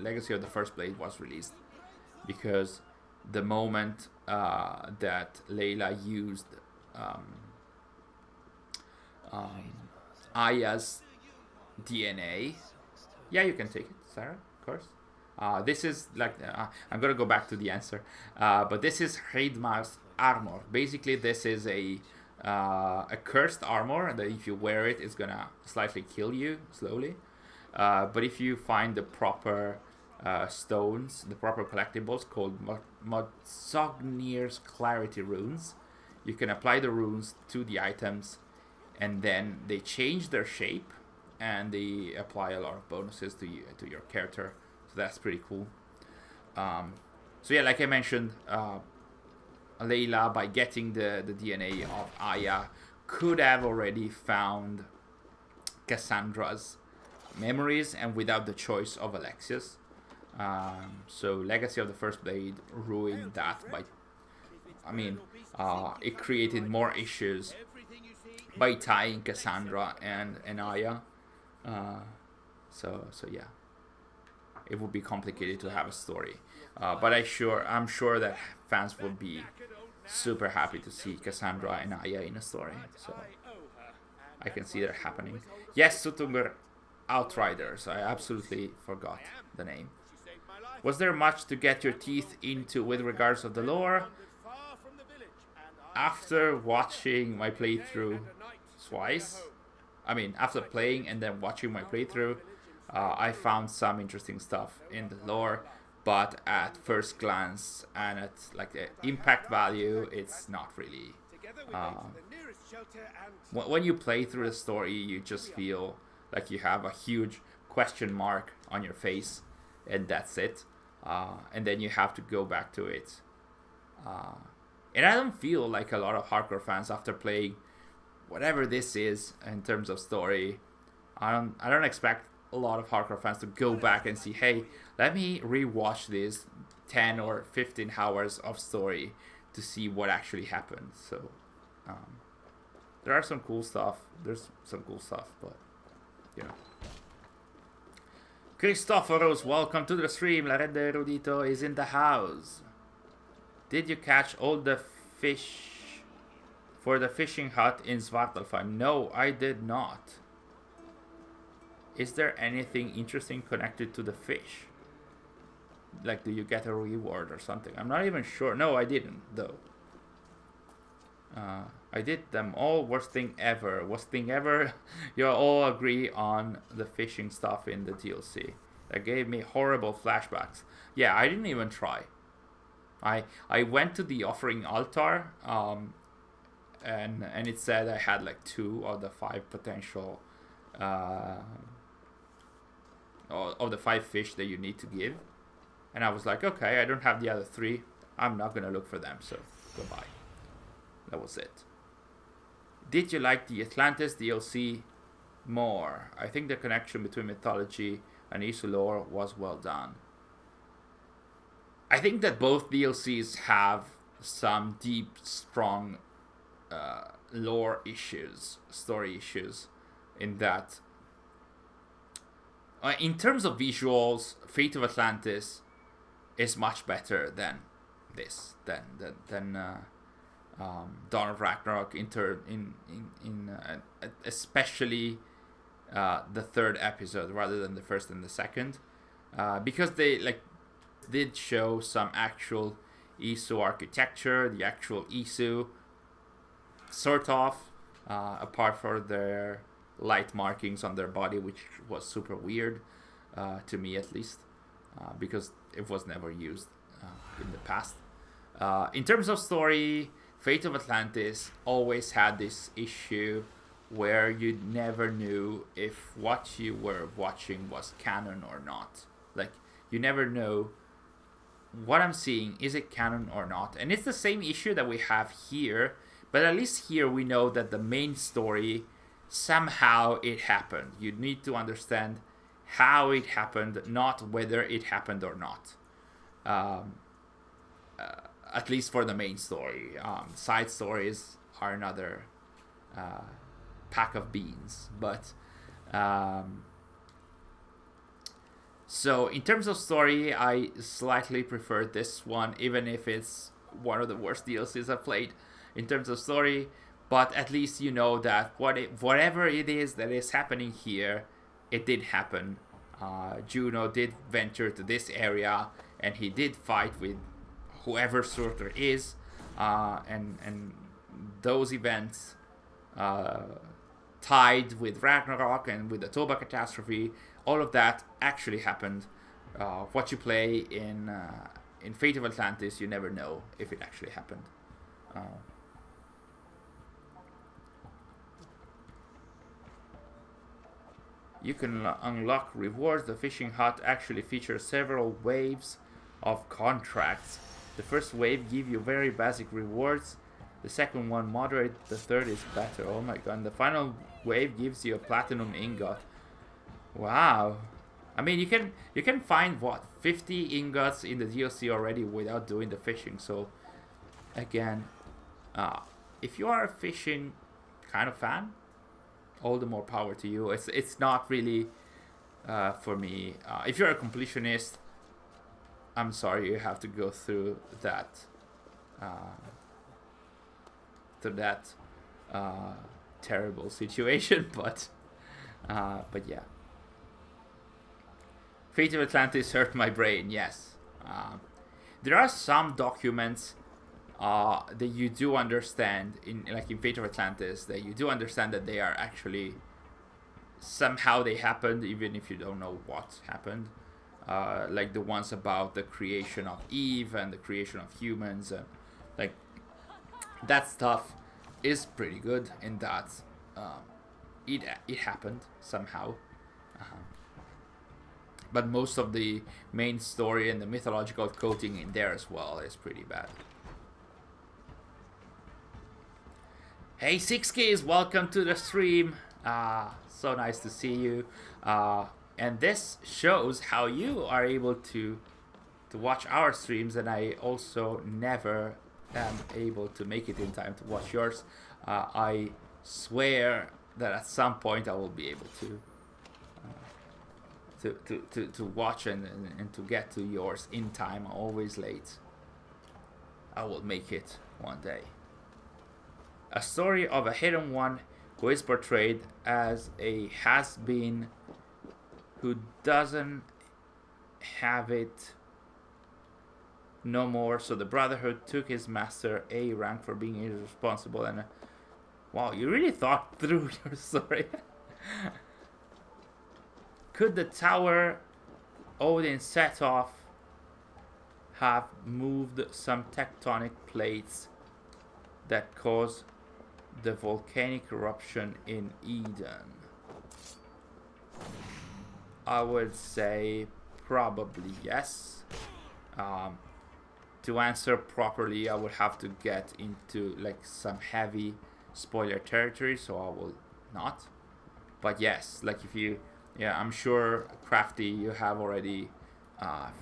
Legacy of the First Blade was released, because the moment that Layla used Aya's DNA, yeah, you can take it, Sarah, of course. This is like, I'm gonna go back to the answer, but this is Hreidmar's armor. Basically, this is a cursed armor that if you wear it, it's gonna slightly kill you slowly. But if you find the proper stones, the proper collectibles called Modsognir's Clarity Runes, you can apply the runes to the items, and then they change their shape, and they apply a lot of bonuses to your character. So that's pretty cool. So yeah, like I mentioned, Layla, by getting the DNA of Aya, could have already found Cassandra's memories, and without the choice of Alexius. So Legacy of the First Blade ruined that by, it created more issues by tying Cassandra and Aya. So yeah, it would be complicated to have a story. But I'm sure that fans would be super happy to see Cassandra and Aya in a story. So I can see that happening. Yes, Sutungur Outriders. I absolutely forgot the name. Was there much to get your teeth into with regards of the lore? After watching my playthrough twice, after playing and then watching my playthrough, I found some interesting stuff in the lore, but at first glance and at like the impact value, it's not really. When you play through the story, you just feel like you have a huge question mark on your face, and that's it. And then you have to go back to it. And I don't feel like a lot of hardcore fans, after playing whatever this is in terms of story, I don't expect a lot of hardcore fans to go back and see, hey, let me rewatch this 10 or 15 hours of story to see what actually happened. So there are some cool stuff. There's some cool stuff, but you know. Christoforos, welcome to the stream. La Red Erudito is in the house. Did you catch all the fish for the fishing hut in Svartalfheim? No, I did not. Is there anything interesting connected to the fish? Like, do you get a reward or something? I'm not even sure. No, I didn't, though. I did them all. Worst thing ever. Worst thing ever. You all agree on the fishing stuff in the DLC. That gave me horrible flashbacks. Yeah, I didn't even try. I went to the offering altar, and it said I had like 2 of the 5 potential, of the 5 fish that you need to give. And I was like, okay, I don't have the other 3. I'm not gonna look for them, so goodbye. That was it. Did you like the Atlantis DLC more? I think the connection between mythology and Isu lore was well done. I think that both DLCs have some deep, strong lore issues, story issues, in that. In terms of visuals, Fate of Atlantis is much better than this, than Dawn of Ragnarok, especially the 3rd episode rather than the 1st and the 2nd, because they did show some actual Isu architecture, the actual Isu, sort of, apart from their light markings on their body, which was super weird, to me at least, because it was never used in the past. In terms of story, Fate of Atlantis always had this issue where you never knew if what you were watching was canon or not. Like, you never know, what I'm seeing, is it canon or not? And it's the same issue that we have here, but at least here we know that the main story, somehow it happened. You need to understand how it happened, not whether it happened or not. At least for the main story. Side stories are another pack of beans. But so in terms of story, I slightly prefer this one, even if it's one of the worst DLCs I've played in terms of story. But at least you know that whatever it is that is happening here, it did happen. Juno did venture to this area, and he did fight with whoever Surtur is, and those events tied with Ragnarok and with the Toba Catastrophe. All of that actually happened. What you play in Fate of Atlantis, you never know if it actually happened. You can unlock rewards. The fishing hut actually features several waves of contracts. The first wave gives you very basic rewards. The second one moderate. The third is better. Oh my god. And the final wave gives you a platinum ingot. Wow. I mean, you can find what 50 ingots in the DLC already without doing the fishing. So again, if you are a fishing kind of fan, all the more power to you. It's not really for me. If you're a completionist, I'm sorry you have to go through that terrible situation. But yeah, Fate of Atlantis hurt my brain. Yes, there are some documents that you do understand in Fate of Atlantis, that you do understand that they are actually somehow they happened, even if you don't know what happened. Like the ones about the creation of Eve and the creation of humans, and like that stuff is pretty good in that it happened somehow. But most of the main story and the mythological coating in there as well is pretty bad. Hey 6Ks, welcome to the stream. So nice to see you. And this shows how you are able to watch our streams, and I also never am able to make it in time to watch yours. I swear that at some point I will be able to watch and to get to yours in time. I'm always late. I will make it one day. A story of a hidden one who is portrayed as a has-been who doesn't have it no more. So the Brotherhood took his master A rank for being irresponsible. And wow, you really thought through your story. Could the tower Odin set off have moved some tectonic plates that caused the volcanic eruption in Eden? I would say probably yes. To answer properly, I would have to get into like some heavy spoiler territory, so I will not. But yes, like if you, yeah, I'm sure Crafty, you have already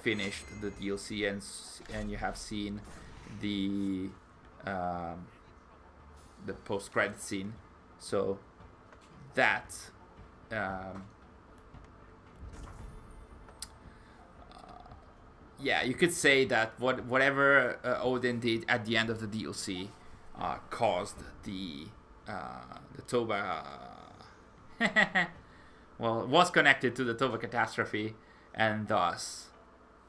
finished the DLC and you have seen the post-credit scene, so that yeah, you could say that whatever Odin did at the end of the DLC caused the Toba well, it was connected to the Toba Catastrophe, and thus,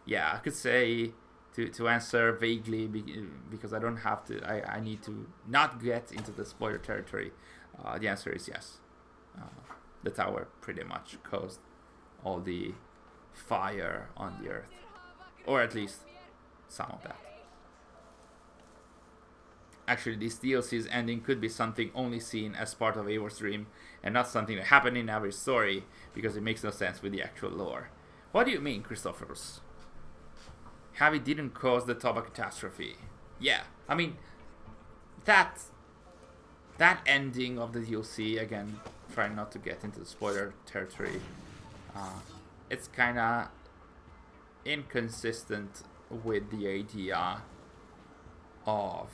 yeah, I could say to answer vaguely because I don't have to. I need to not get into the spoiler territory. The answer is yes. The tower pretty much caused all the fire on the earth, or at least some of that. Actually, this DLC's ending could be something only seen as part of Eivor's dream, and not something that happened in every story, because it makes no sense with the actual lore. What do you mean, Christophorus? Javi didn't cause the Toba Catastrophe. Yeah, I mean, that ending of the DLC, again, trying not to get into the spoiler territory, it's kinda inconsistent with the idea of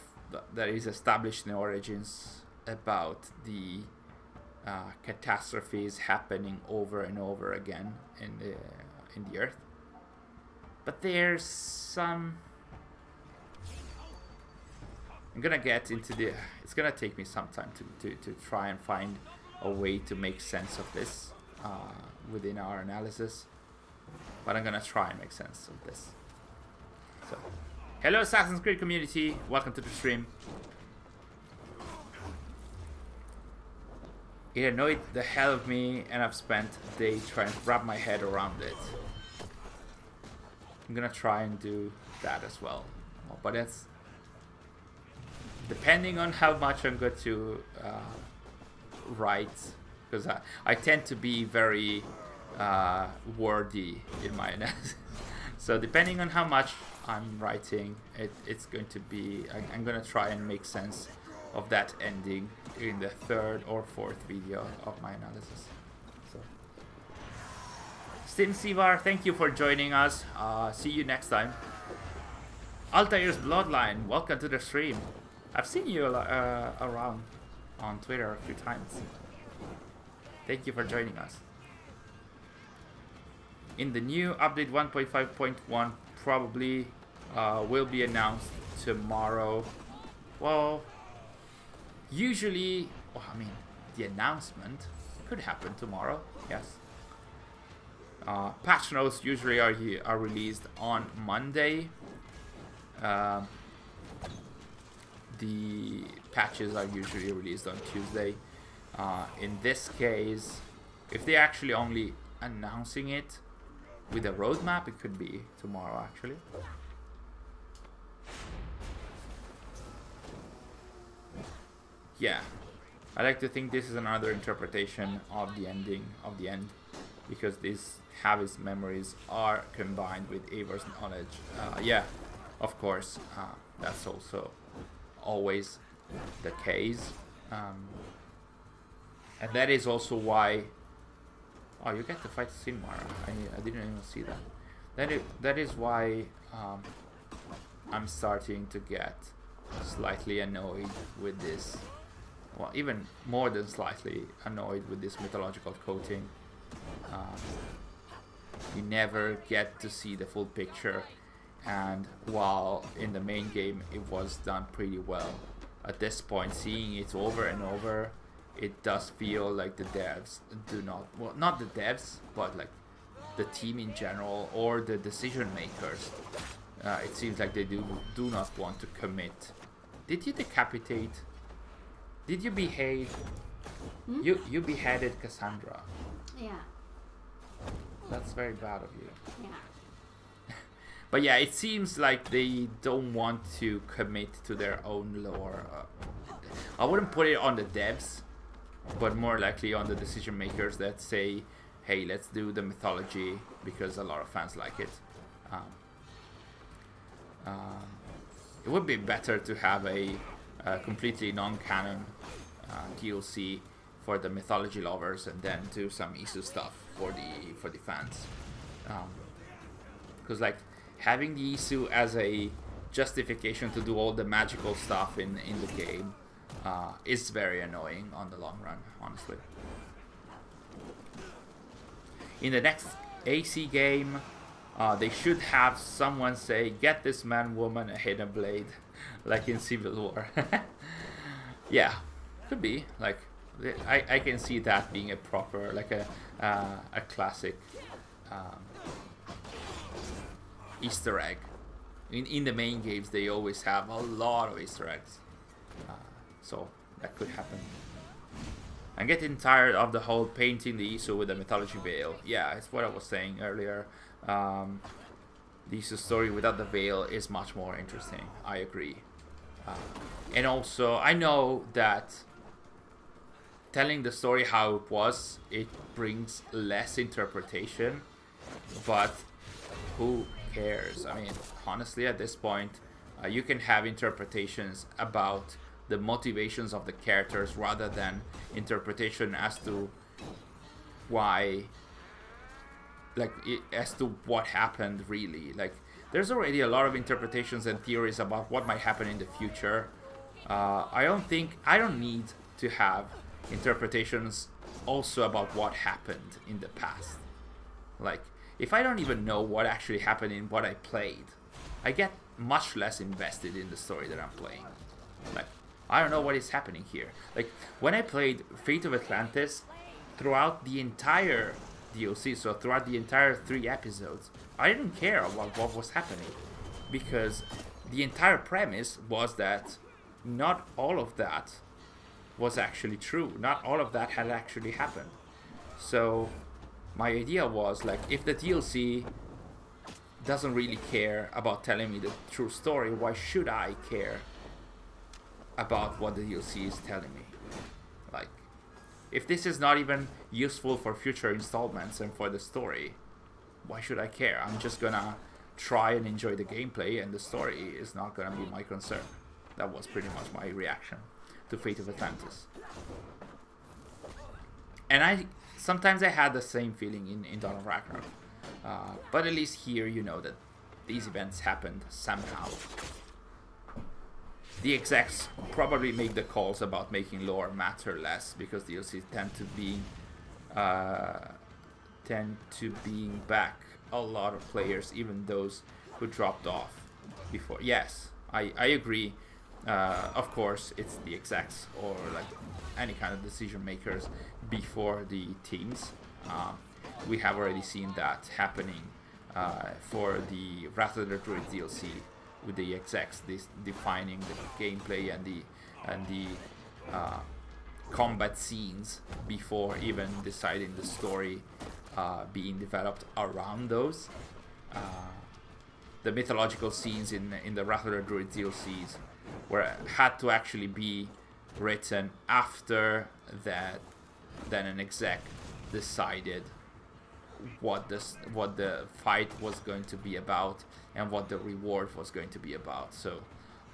that is established in Origins about the catastrophes happening over and over again in the Earth. But there's some. I'm gonna get into the. It's gonna take me some time to try and find a way to make sense of this within our analysis. But I'm gonna try and make sense of this. So, hello Assassin's Creed community, welcome to the stream. It annoyed the hell of me, and I've spent a day trying to wrap my head around it. I'm gonna try and do that as well. But that's depending on how much I'm going to write, because I tend to be very wordy in my analysis. So depending on how much I'm writing, it's going to be, I'm going to try and make sense of that ending in the third or fourth video of my analysis. So, Sim Sivar, thank you for joining us. See you next time. Altair's Bloodline, welcome to the stream. I've seen you around on Twitter a few times. Thank you for joining us. In the new update 1.5.1 probably will be announced tomorrow. Well, usually, well, I mean, the announcement could happen tomorrow, yes. Patch notes usually are released on Monday. The patches are usually released on Tuesday. In this case, if they're actually only announcing it with a roadmap, it could be tomorrow actually. Yeah, I like to think this is another interpretation of the ending of the end, because these Havi's memories are combined with Avor's knowledge. Yeah, of course, that's also always the case, and that is also why. Oh, you get to fight Sinmara. I didn't even see that. That is why I'm starting to get slightly annoyed with this. Well, even more than slightly annoyed with this mythological coating. You never get to see the full picture, and while in the main game it was done pretty well, at this point seeing it over and over, it does feel like the devs do not, well, not the devs, but like the team in general or the decision makers, it seems like they do not want to commit. Did you decapitate? Did you behead? You beheaded Cassandra. Yeah. That's very bad of you. Yeah. But yeah, it seems like they don't want to commit to their own lore. I wouldn't put it on the devs, but more likely on the decision makers that say, hey, let's do the mythology because a lot of fans like it. It would be better to have a completely non-canon DLC for the mythology lovers, and then do some Isu stuff for the fans. Because like having the Isu as a justification to do all the magical stuff in the game is very annoying on the long run, honestly. In the next AC game, they should have someone say, get this man, woman, a hidden blade, like in Civil War. Yeah, could be. Like, I can see that being a proper, like a classic Easter egg. In the main games, they always have a lot of Easter eggs. So that could happen. I'm getting tired of the whole painting the Isu with the mythology veil. Yeah, it's what I was saying earlier. The Isu story without the veil is much more interesting. I agree. And also, I know that telling the story how it was, it brings less interpretation, but who cares? I mean, honestly, at this point, you can have interpretations about the motivations of the characters rather than interpretation as to why, like, as to what happened really. Like, there's already a lot of interpretations and theories about what might happen in the future. I don't need to have interpretations also about what happened in the past. Like, if I don't even know what actually happened in what I played, I get much less invested in the story that I'm playing. Like, I don't know what is happening here. Like, when I played Fate of Atlantis, throughout the entire DLC, so throughout the entire 3 episodes, I didn't care about what was happening, because the entire premise was that not all of that was actually true. Not all of that had actually happened. So my idea was like, if the DLC doesn't really care about telling me the true story, why should I care about what the DLC is telling me? Like, if this is not even useful for future installments and for the story, why should I care? I'm just gonna try and enjoy the gameplay, and the story is not gonna be my concern. That was pretty much my reaction to Fate of Atlantis. And sometimes I had the same feeling in Dawn of Ragnarok. But at least here you know that these events happened somehow. The execs probably make the calls about making lore matter less, because DLCs tend to being back a lot of players, even those who dropped off before. Yes, I agree. Of course, it's the execs or like any kind of decision makers before the teams. We have already seen that happening for the Wrath of the Druids DLC, with the execs defining the gameplay and the combat scenes before even deciding the story being developed around those. The mythological scenes in the Wrath of the Druids DLCs had to actually be written after that. Then an exec decided what the fight was going to be about and what the reward was going to be about. So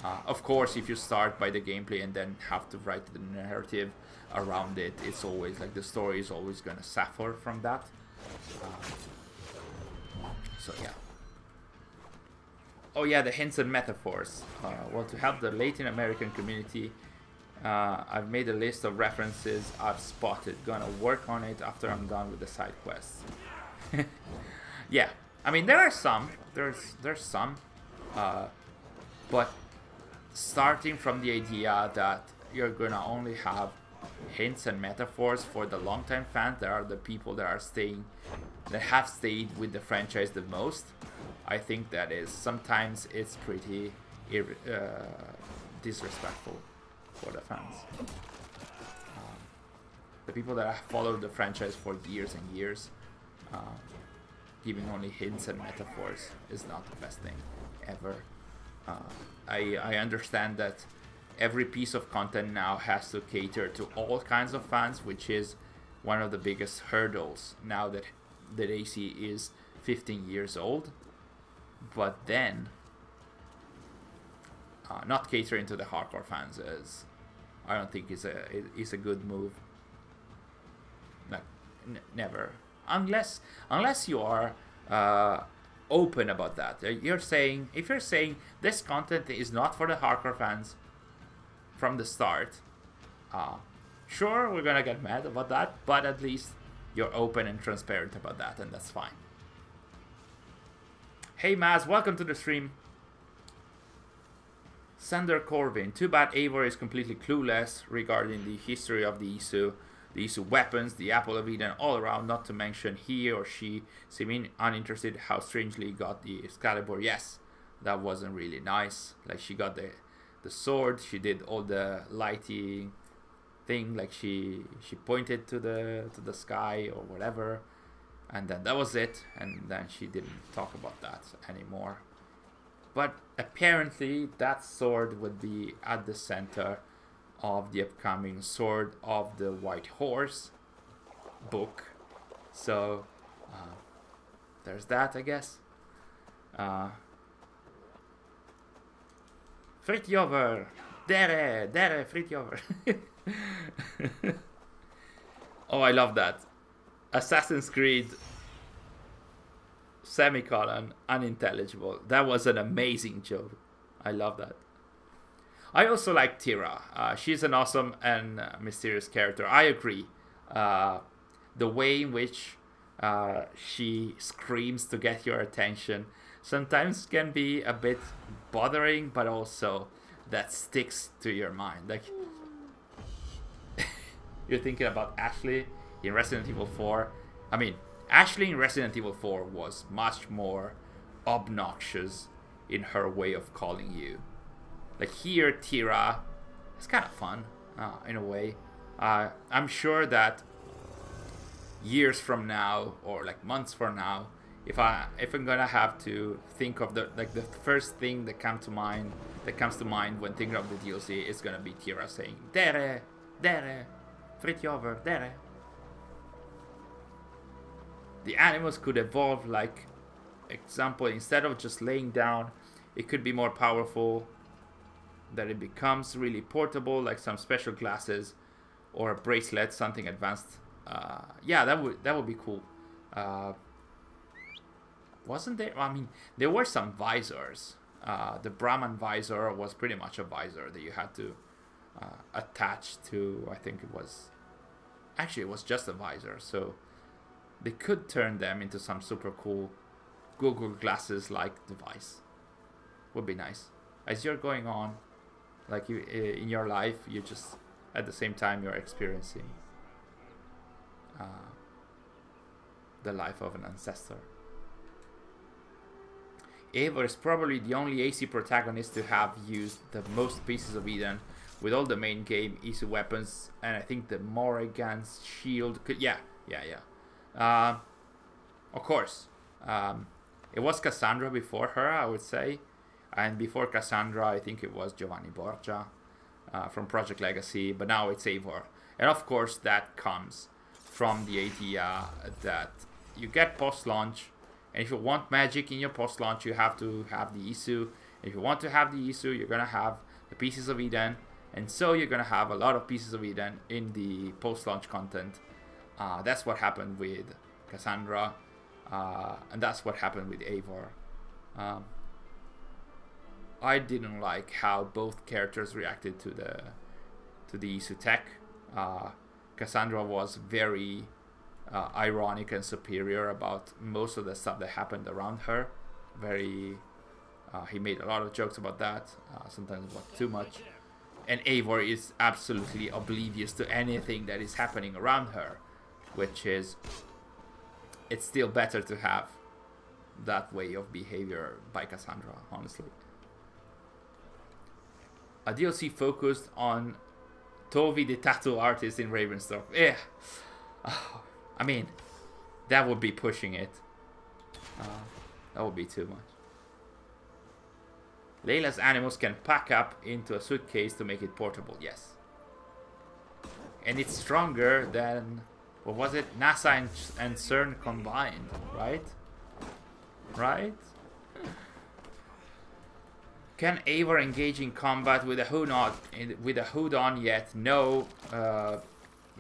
of course, if you start by the gameplay and then have to write the narrative around it, it's always like the story is always going to suffer from that. So yeah. Oh yeah, the hints and metaphors. Well, to help the Latin American community, I've made a list of references I've spotted. Gonna work on it after I'm done with the side quests. Yeah, I mean there are some. There's some, but starting from the idea that you're gonna only have hints and metaphors for the longtime fans, that are the people that have stayed with the franchise the most. I think that is sometimes it's pretty disrespectful for the fans. The people that have followed the franchise for years and years, giving only hints and metaphors is not the best thing ever. I understand that every piece of content now has to cater to all kinds of fans, which is one of the biggest hurdles now that AC is 15 years old. But then, not catering to the hardcore fans is, I don't think is a good move. Like, never, unless you are open about that. If you're saying this content is not for the hardcore fans from the start, sure, we're gonna get mad about that, but at least you're open and transparent about that, and that's fine. Hey Maz, welcome to the stream. Sander Corvin, too bad Eivor is completely clueless regarding the history of the Isu weapons, the Apple of Eden all around, not to mention he or she seeming uninterested how strangely got the Excalibur. Yes, that wasn't really nice. Like, she got the sword, she did all the lighting thing, like she pointed to the sky or whatever, and then that was it, and then she didn't talk about that anymore. But apparently that sword would be at the center of the upcoming Sword of the White Horse book. So there's that, I guess. Fritjover! Dere, Fritjover! Oh, I love that. Assassin's Creed semicolon unintelligible. That was an amazing joke. I love that. I also like Tira. She's an awesome and mysterious character. I agree. The way in which she screams to get your attention sometimes can be a bit bothering, but also that sticks to your mind. Like, you're thinking about Ashley in Resident Evil 4. I mean, Ashley in Resident Evil 4 was much more obnoxious in her way of calling you. Like, here, Tira is kind of fun. in a way. I'm sure that years from now, or like months from now, if I'm gonna have to think of the first thing that comes to mind when thinking of the DLC, is gonna be Tira saying "Dere, dere, Fritjover, dere." The Animus could evolve, like example, instead of just laying down, it could be more powerful. That it becomes really portable, like some special glasses or a bracelet, something advanced. Yeah, that would be cool. Wasn't there? I mean, there were some visors. The Brahman visor was pretty much a visor that you had to attach to. I think it was just a visor. So they could turn them into some super cool Google glasses-like device. Would be nice. As you're going on, like you in your life, you just at the same time you're experiencing the life of an ancestor. Eivor is probably the only AC protagonist to have used the most pieces of Eden with all the main game Isu weapons, and I think the Morrigan's shield could, yeah. Of course, it was Cassandra before her, I would say, and before Cassandra, I think it was Giovanni Borgia from Project Legacy, but now it's Eivor, and of course that comes from the idea that you get post-launch. And if you want magic in your post-launch, you have to have the Isu. If you want to have the Isu, you're going to have the pieces of Eden. And so you're going to have a lot of pieces of Eden in the post-launch content. That's what happened with Cassandra. And that's what happened with Eivor. I didn't like how both characters reacted to the Isu tech. Cassandra was very ironic and superior about most of the stuff that happened around her. He made a lot of jokes about that, sometimes about too much. And Eivor is absolutely oblivious to anything that is happening around her, which is, it's still better to have that way of behavior by Cassandra, honestly. A DLC focused on Tovi the tattoo artist in Ravensthorpe. Yeah. I mean, that would be pushing it. That would be too much. Layla's Animus can pack up into a suitcase to make it portable, yes. And it's stronger than, what was it? NASA and CERN combined, right? Right? Can Eivor engage in combat with a hood on yet? No.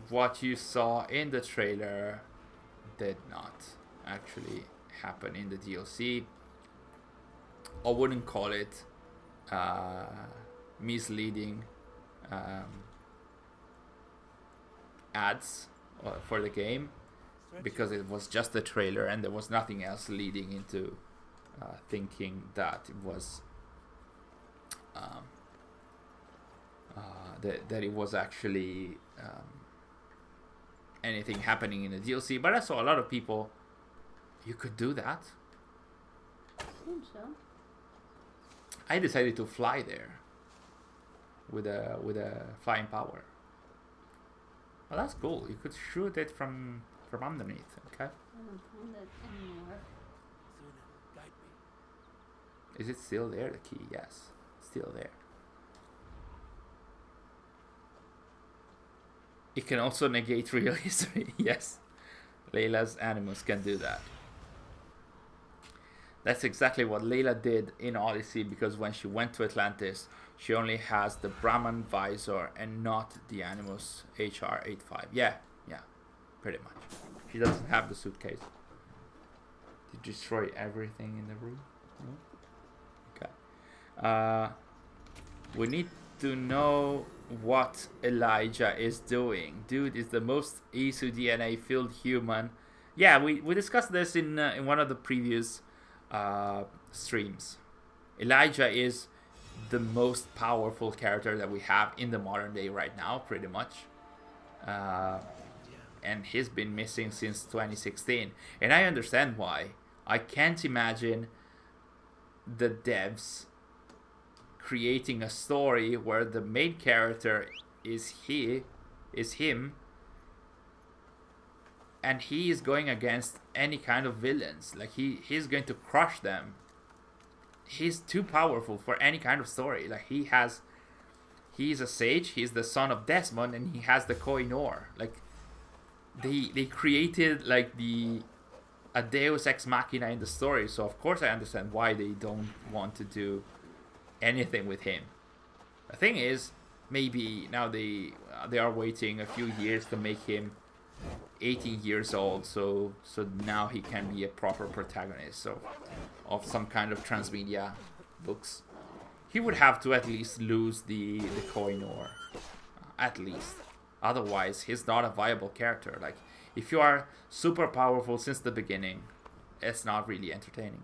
What you saw in the trailer did not actually happen in the DLC. I wouldn't call it misleading ads for the game, because it was just a trailer and there was nothing else leading into thinking that it was that it was actually anything happening in the DLC. But I saw a lot of people, you could do that. I think so. I decided to fly there with a flying power. Well, that's cool. You could shoot it from underneath. Okay. I don't find it anymore. Is it still there? The key? Yes, still there. It can also negate real history. Yes, Layla's Animus can do that. That's exactly what Layla did in Odyssey, because when she went to Atlantis, she only has the Brahman visor and not the Animus HR85. Yeah, pretty much. She doesn't have the suitcase. Did you destroy everything in the room? No? Okay. We need to know what Elijah is doing. Dude is the most Isu DNA filled human. Yeah, we discussed this in one of the previous streams. Elijah is the most powerful character that we have in the modern day right now, pretty much. And he's been missing since 2016. And I understand why. I can't imagine the devs creating a story where the main character is him, and he is going against any kind of villains. Like he's going to crush them. He's too powerful for any kind of story. Like he's a sage, he's the son of Desmond, and he has the Koh-i-Noor. Like they created like a Deus Ex Machina in the story, so of course I understand why they don't want to do anything with him. The thing is, maybe now they are waiting a few years to make him 18 years old, so now he can be a proper protagonist of some kind of transmedia books. He would have to at least lose the Koh-i-Noor, at least. Otherwise, he's not a viable character. Like, if you are super powerful since the beginning, it's not really entertaining.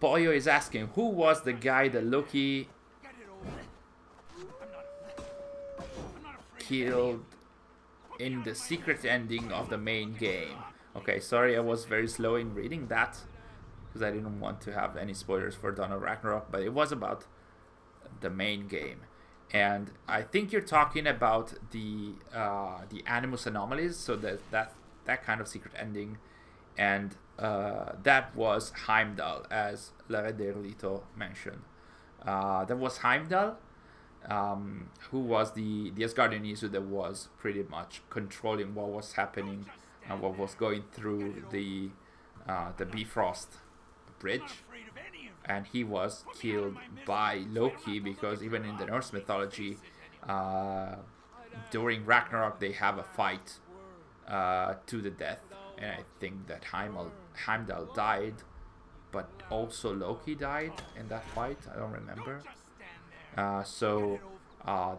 Boyo is asking, who was the guy that Loki killed in the secret ending of the main game? Okay, sorry, I was very slow in reading that because I didn't want to have any spoilers for Dawn of Ragnarok, but it was about the main game. And I think you're talking about the Animus anomalies, so that kind of secret ending, and that was Heimdall, as Laredderlito mentioned. That was Heimdall, who was the Asgardian Isu that was pretty much controlling what was happening and what was going through the Bifrost bridge. And he was killed by Loki because even in the Norse mythology, during Ragnarok they have a fight to the death, and I think that Heimdall died, but also Loki died in that fight. I don't remember. So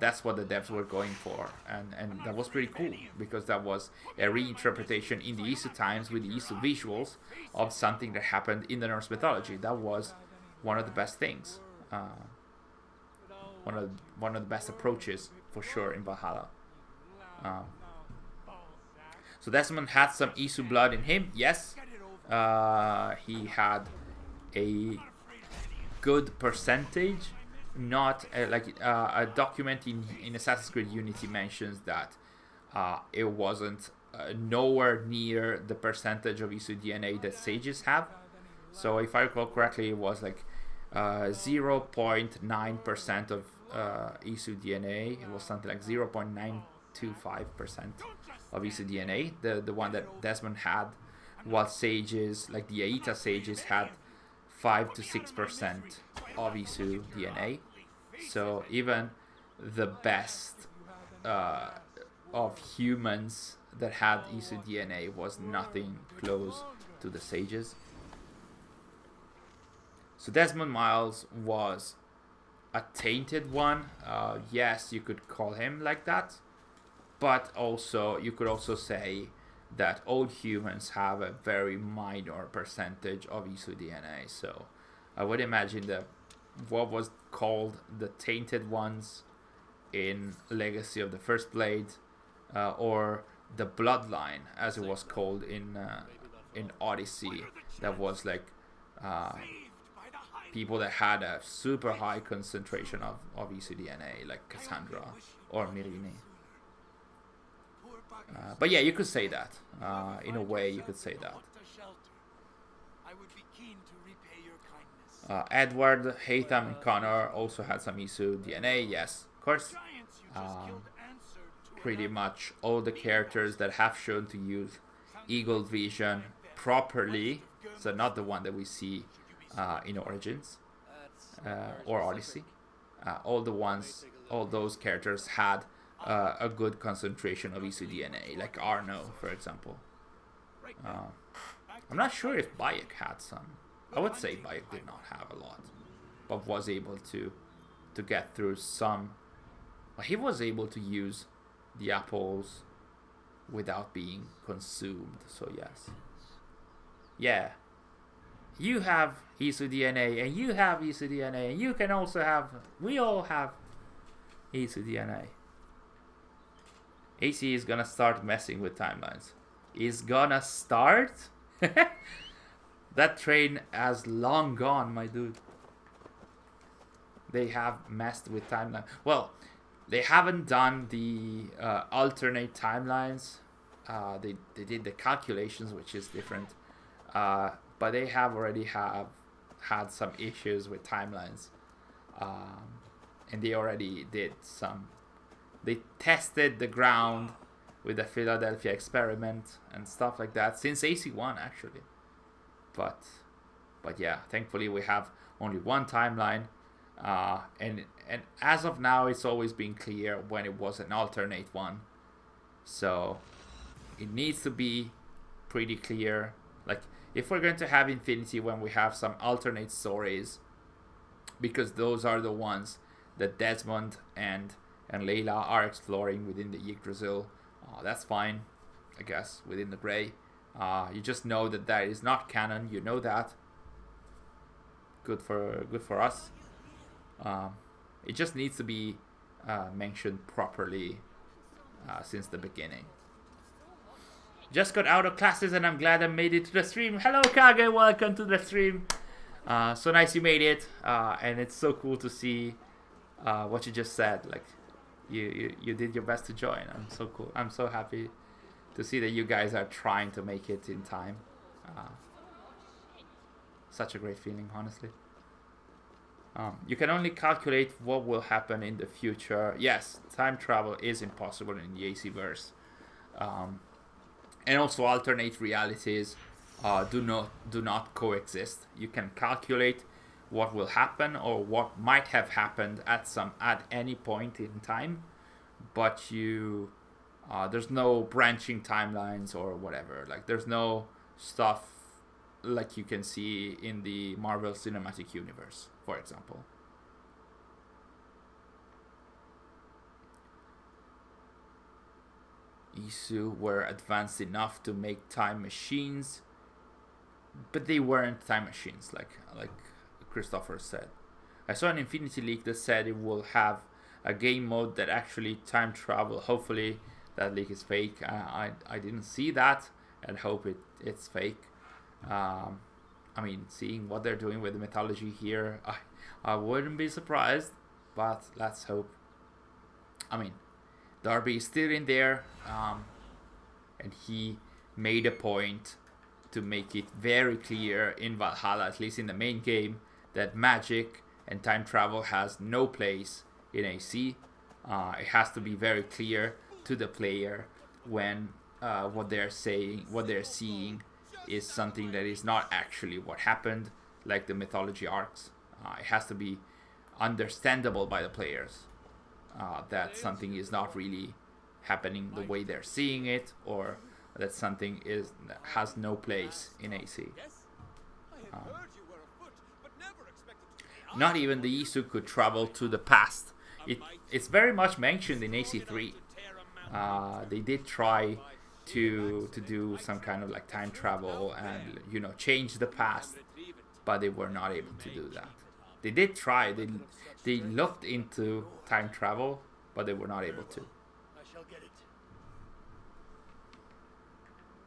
that's what the devs were going for, and that was pretty cool because that was a reinterpretation in the Isu times with the Isu visuals of something that happened in the Norse mythology. That was one of the best things, one of the best approaches for sure in Valhalla. So Desmond had some Isu blood in him, yes. He had a good percentage. Not like a document in Assassin's Creed Unity mentions that it wasn't nowhere near the percentage of Isu DNA that sages have. So if I recall correctly, it was like 0.9% of Isu DNA. It was something like 0.925% of Isu DNA. The one that Desmond had, while sages, like the Aita sages, had 5 to 6% of Isu DNA. So even the best of humans that had Isu DNA was nothing close to the sages. So Desmond Miles was a tainted one. Yes, you could call him like that, but also you could also say that all humans have a very minor percentage of Isu DNA. So I would imagine that what was called the tainted ones in Legacy of the First Blade, or the Bloodline, as it was called in Odyssey, that was like people that had a super high concentration of Isu DNA, like Cassandra or Myrine. But yeah, you could say that. In a way, you could say that. Edward, Haytham, and Connor also had some Isu DNA. Yes, of course. Pretty much all the characters that have shown to use Eagle Vision properly, so not the one that we see in Origins or Odyssey. All those characters had a good concentration of Isu DNA, like Arno, for example. I'm not sure if Bayek had some. I would say Bayek did not have a lot, but was able to get through some. But he was able to use the apples without being consumed, so yes. Yeah. You have Isu DNA, and you have Isu DNA, and you can also have... We all have Isu DNA. AC is gonna start messing with timelines. Is gonna start? That train has long gone, my dude. they have messed with timeline. Well, they haven't done the alternate timelines. They did the calculations, which is different. But they have already had some issues with timelines. And they already did some. They tested the ground with the Philadelphia experiment and stuff like that since AC1 actually. But yeah, thankfully we have only one timeline. And as of now, it's always been clear when it was an alternate one. So it needs to be pretty clear. Like, if we're going to have Infinity when we have some alternate stories, because those are the ones that Desmond and Layla are exploring within the Yggdrasil, that's fine, I guess, within the Grey. You just know that is not canon. You know that. Good for us. It just needs to be mentioned properly since the beginning. Just got out of classes and I'm glad I made it to the stream. Hello Kage, welcome to the stream. So nice you made it, and it's so cool to see what you just said. Like, you did your best to join. I'm so cool. I'm so happy to see that you guys are trying to make it in time. Such a great feeling, honestly. You can only calculate what will happen in the future. Yes, time travel is impossible in the AC verse. And also alternate realities do not coexist. You can calculate what will happen or what might have happened at any point in time, but there's no branching timelines or whatever. Like, there's no stuff like you can see in the Marvel Cinematic Universe, for example. Isu were advanced enough to make time machines, but they weren't time machines, like Christopher said. I saw an Infinity leak that said it will have a game mode that actually time travel. Hopefully that leak is fake. I didn't see that and hope it's fake. I mean, seeing what they're doing with the mythology here, I wouldn't be surprised, but let's hope. I mean, Darby is still in there, and he made a point to make it very clear in Valhalla, at least in the main game, that magic and time travel has no place in AC. It has to be very clear to the player when what they're seeing is something that is not actually what happened, like the mythology arcs. It has to be understandable by the players that something is not really happening the way they're seeing it, or that something has no place in AC. Not even the Isu could travel to the past. It's very much mentioned in AC3. They did try to do some kind of like time travel and change the past, but they were not able to do that. They did try. They looked into time travel, but they were not able to.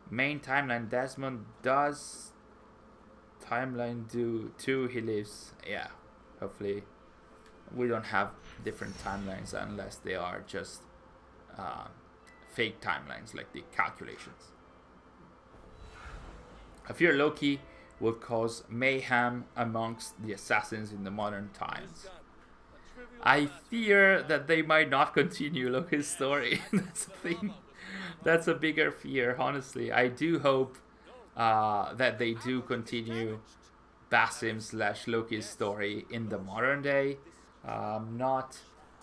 Main timeline, Desmond does timeline do too. He lives. Yeah, hopefully we don't have different timelines unless they are just fake timelines, like the calculations. I fear Loki will cause mayhem amongst the assassins in the modern times. I fear that they might not continue Loki's story. That's the thing. That's a bigger fear, honestly. I do hope that they do continue Basim/Loki's story in the modern day. I'm not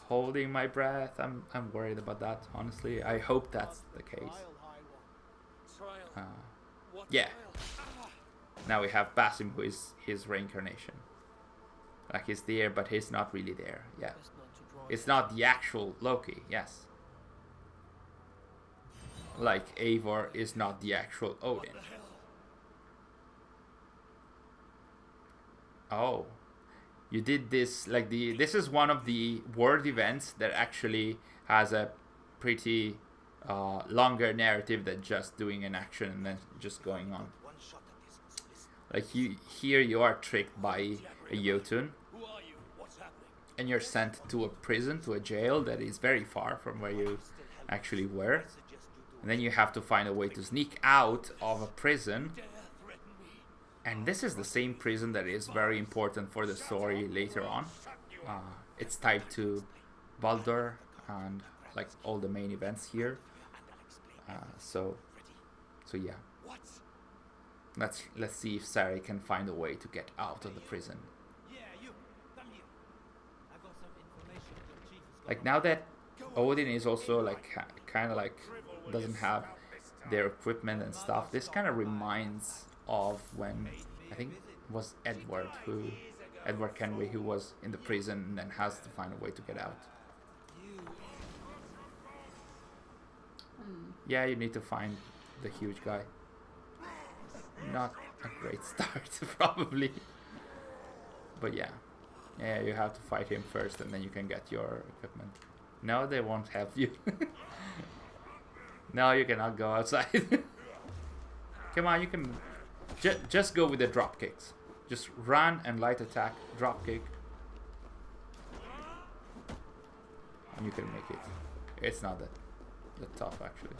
holding my breath. I'm worried about that, honestly. I hope that's the case. Yeah. Now we have Basim, who is his reincarnation. Like, he's there, but he's not really there. Yeah. It's not the actual Loki, yes. Like, Eivor is not the actual Odin. Oh. You did this, like, this is one of the world events that actually has a pretty longer narrative than just doing an action and then just going on. Like, here you are tricked by a Jotun, and you're sent to a prison, to a jail that is very far from where you actually were. And then you have to find a way to sneak out of a prison. And this is the same prison that is very important for the story later on. It's tied to Baldur and like all the main events here. So yeah. Let's see if Sary can find a way to get out of the prison. Like now that Odin is also like kind of like doesn't have their equipment and stuff, this kind of reminds of when I think it was Edward Kenway who was in the prison and then has to find a way to get out. Yeah, you need to find the huge guy. Not a great start, probably. But yeah, you have to fight him first and then you can get your equipment. No, they won't help you. No, you cannot go outside. Come on, you can just go with the drop kicks. Just run and light attack, drop kick. And you can make it. It's not that tough actually.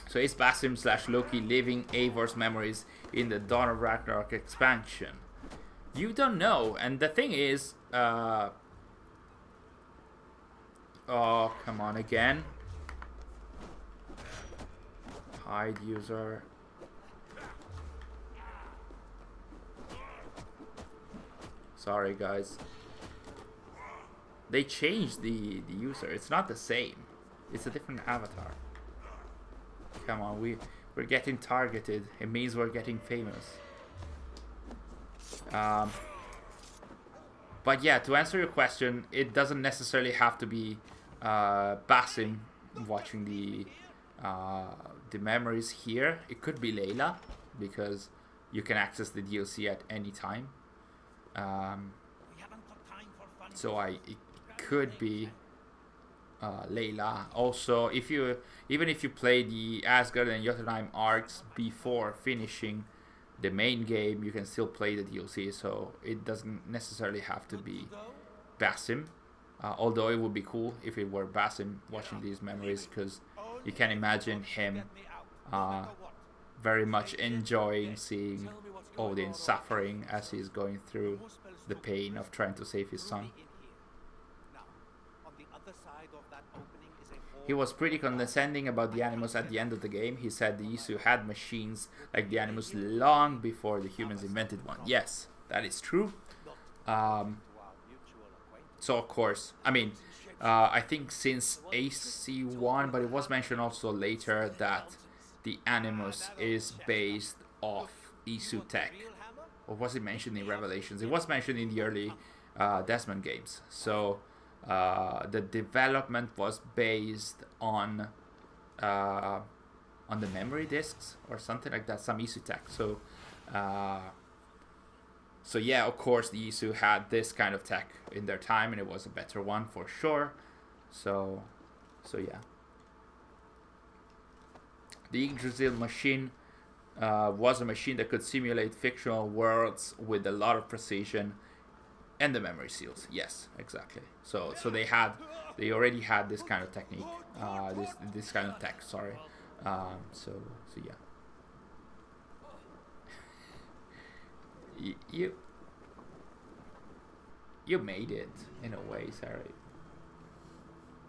So is Basim / Loki living Eivor's memories in the Dawn of Ragnarok expansion? You don't know, and the thing is, oh, come on again. Hide user. Sorry guys. They changed the user. It's not the same. It's a different avatar. Come on, we're getting targeted. It means we're getting famous. But yeah, to answer your question, it doesn't necessarily have to be Basim watching the memories here. It could be Layla, because you can access the DLC at any time. So it could be Layla. Also, even if you play the Asgard and Jotunheim arcs before finishing the main game, you can still play the DLC, so it doesn't necessarily have to be Basim. Although it would be cool if it were Basim watching these memories, because you can imagine him very much enjoying seeing Odin suffering as he's going through the pain of trying to save his son. He was pretty condescending about the Animus at the end of the game. He said the Isu had machines like the Animus long before the humans invented one. Yes, that is true. So of course, I mean, I think since AC1, but it was mentioned also later that the Animus is based off Isu tech. Or was it mentioned in Revelations? It was mentioned in the early Desmond games. So the development was based on the memory disks or something like that, some Isu tech. So so yeah, of course the Isu had this kind of tech in their time, and it was a better one for sure. So yeah. The Yggdrasil machine was a machine that could simulate fictional worlds with a lot of precision, and the memory seals. Yes, exactly. So they already had this kind of technique, this kind of tech. Sorry. So yeah. You made it in a way, Sary.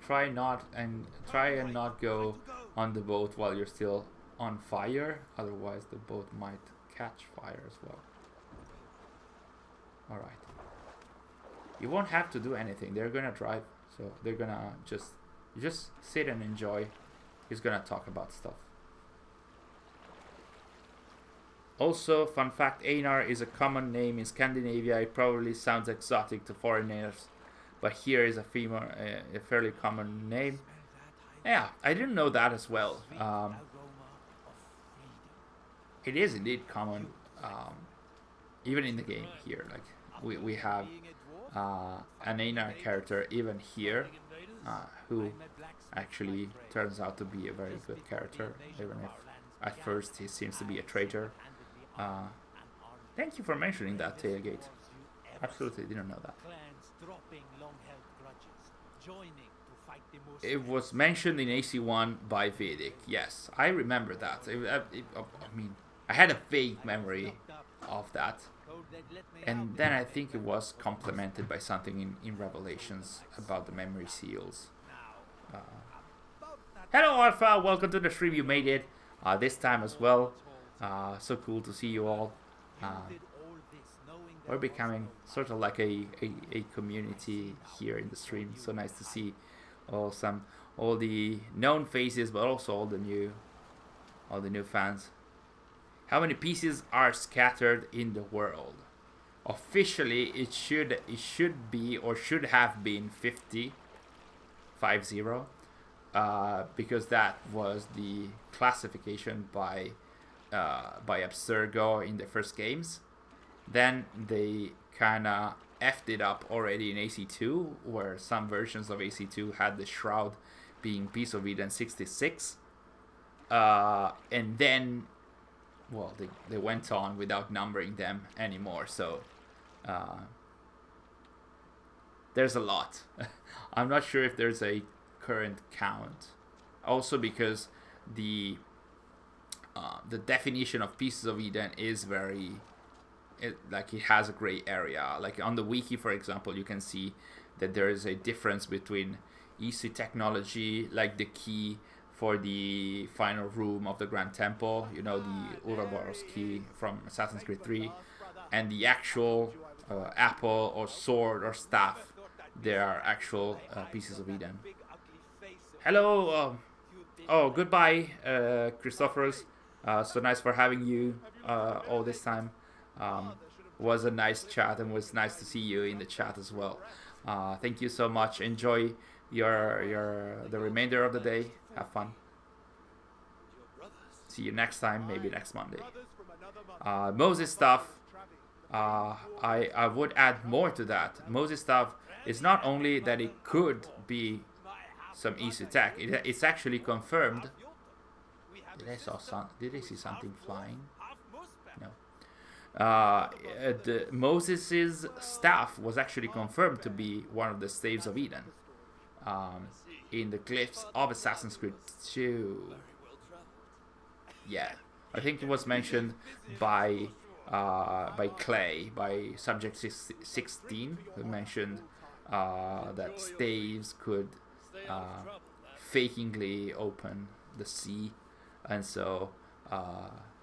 Try and not go on the boat while you're still on fire, otherwise the boat might catch fire as well. Alright. You won't have to do anything. They're gonna drive, so they're gonna just sit and enjoy. He's gonna talk about stuff. Also, fun fact, Einar is a common name in Scandinavia. It probably sounds exotic to foreigners, but here is a fairly common name. Yeah, I didn't know that as well. It is indeed common, even in the game here. Like we have an Einar character even here, who actually turns out to be a very good character, even if at first he seems to be a traitor. Thank you for mentioning that, Tailgate. Absolutely didn't know that. It was mentioned in AC1 by Vedic. Yes, I remember that. I mean, I had a vague memory of that. And then I think it was complemented by something in Revelations about the memory seals. Hello, Alpha. Welcome to the stream. You made it this time as well. So cool to see you all. We're becoming sort of like a community here in the stream. So nice to see all the known faces, but also all the new fans. How many pieces are scattered in the world? Officially, it should be or should have been 50, because that was the classification by Abstergo in the first games. Then they kind of effed it up already in AC2, where some versions of AC2 had the shroud being Piece of Eden 66, and then, well, they went on without numbering them anymore. So there's a lot. I'm not sure if there's a current count. Also because the definition of Pieces of Eden is very, it has a gray area. Like on the wiki, for example, you can see that there is a difference between Isu technology, like the key for the final room of the Grand Temple, you know, the Ouroboros key from Assassin's Creed 3, and the actual apple or sword or staff. They are actual Pieces of Eden. Hello, goodbye, Christophorus. So nice for having you all this time. Was a nice chat, and was nice to see you in the chat as well. Thank you so much. Enjoy the remainder of the day. Have fun. See you next time, maybe next Monday. Moses stuff. I would add more to that. Moses stuff is not only that it could be some Isu tech. It's actually confirmed. Did I see something flying? No. The Moses' staff was actually confirmed to be one of the staves of Eden in the glyphs of Assassin's Creed 2. Yeah, I think it was mentioned by Clay, by Subject 16, who mentioned that staves could fakingly open the sea, and so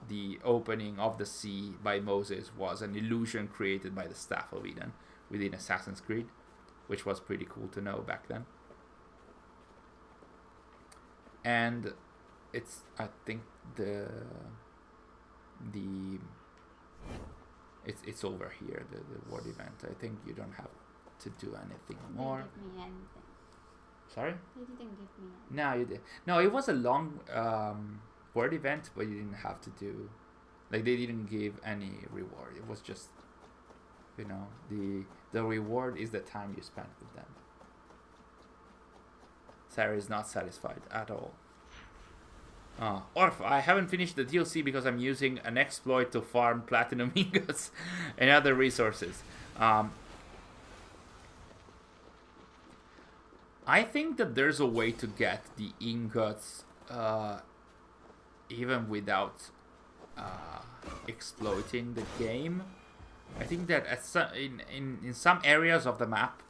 the opening of the sea by Moses was an illusion created by the Staff of Eden within Assassin's Creed, which was pretty cool to know back then. And it's, I think it's over here, the word event. I think you don't have to do anything more. They didn't give me anything. Sorry? They didn't give me anything. No, you did. No, it was a long word event, but you didn't have to do, like, they didn't give any reward. It was just, you know, the reward is the time you spent with them. Sary is not satisfied at all. Orf, I haven't finished the DLC because I'm using an exploit to farm platinum ingots and other resources. I think that there's a way to get the ingots even without exploiting the game. I think that in some areas of the map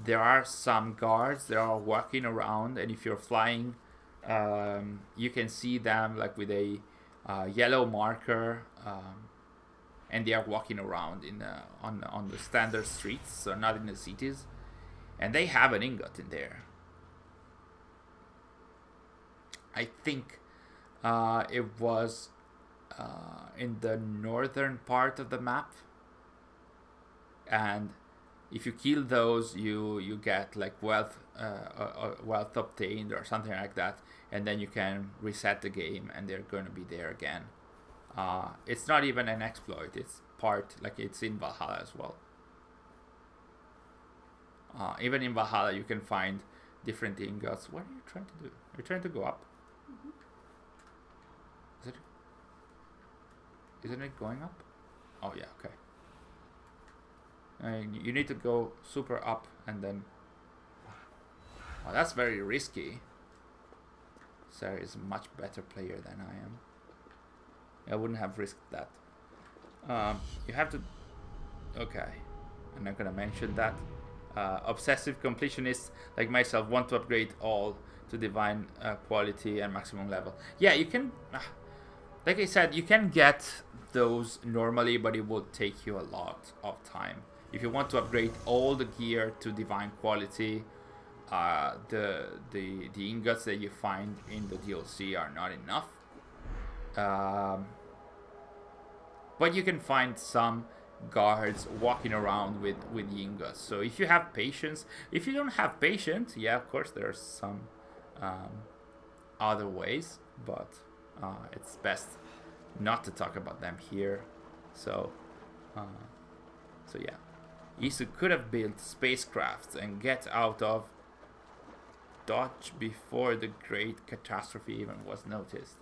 there are some guards that are walking around, and if you're flying, you can see them like with a yellow marker, and they are walking around on the standard streets, so not in the cities, and they have an ingot in there. I think it was in the northern part of the map, and if you kill those, you get like wealth obtained or something like that, and then you can reset the game and they're going to be there again. It's not even an exploit, it's part, like, it's in Valhalla as well. Even in Valhalla you can find different ingots. What are you trying to do? You're trying to go up? Mm-hmm. Isn't it going up? Oh yeah, okay. You need to go super up and then... Oh, that's very risky. Sary is a much better player than I am. I wouldn't have risked that. You have to... Okay. I'm not gonna mention that. Obsessive completionists like myself want to upgrade all to divine quality and maximum level. Yeah, you can... like I said, you can get those normally, but it will take you a lot of time. If you want to upgrade all the gear to divine quality, the ingots that you find in the DLC are not enough. But you can find some guards walking around with the ingots. So if you have patience, if you don't have patience, yeah, of course there are some other ways, but it's best not to talk about them here. So yeah, Isu could have built spacecrafts and get out of Dodge before the Great Catastrophe even was noticed.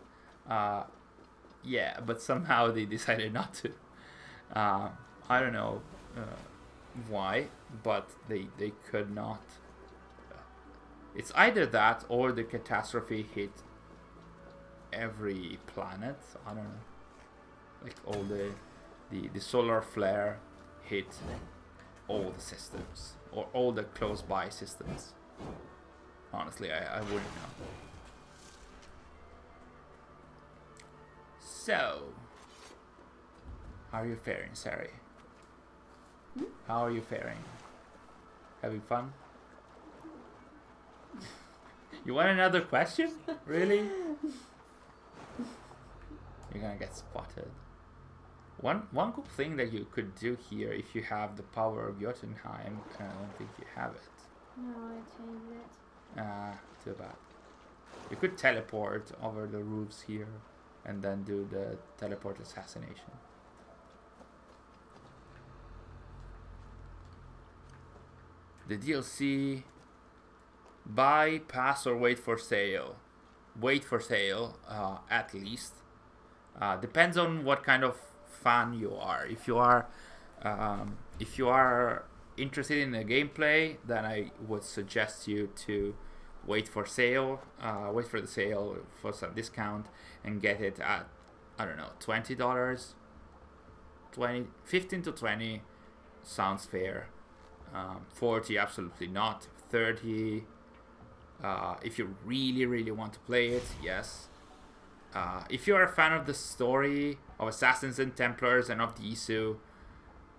Yeah, but somehow they decided not to. I don't know why, but they could not. It's either that or the catastrophe hit every planet. I don't know. Like all the solar flare hit all the systems or all the close by systems. Honestly, I wouldn't know. So, how are you faring, Sary? How are you faring? Having fun? You want another question? Really? You're gonna get spotted. One cool thing that you could do here, if you have the power of Jotunheim, and I don't think you have it. No, I changed it. Too bad. You could teleport over the roofs here, and then do the teleport assassination. The DLC, buy, pass, or wait for sale. Wait for sale, at least. Depends on what kind of fan you are. If you are interested in the gameplay, then I would suggest you to wait for sale. Wait for the sale for some discount and get it at, I don't know, $20, 15 to 20 sounds fair. 40 absolutely not. 30 if you really want to play it, yes. If you are a fan of the story of Assassins and Templars and of the Isu,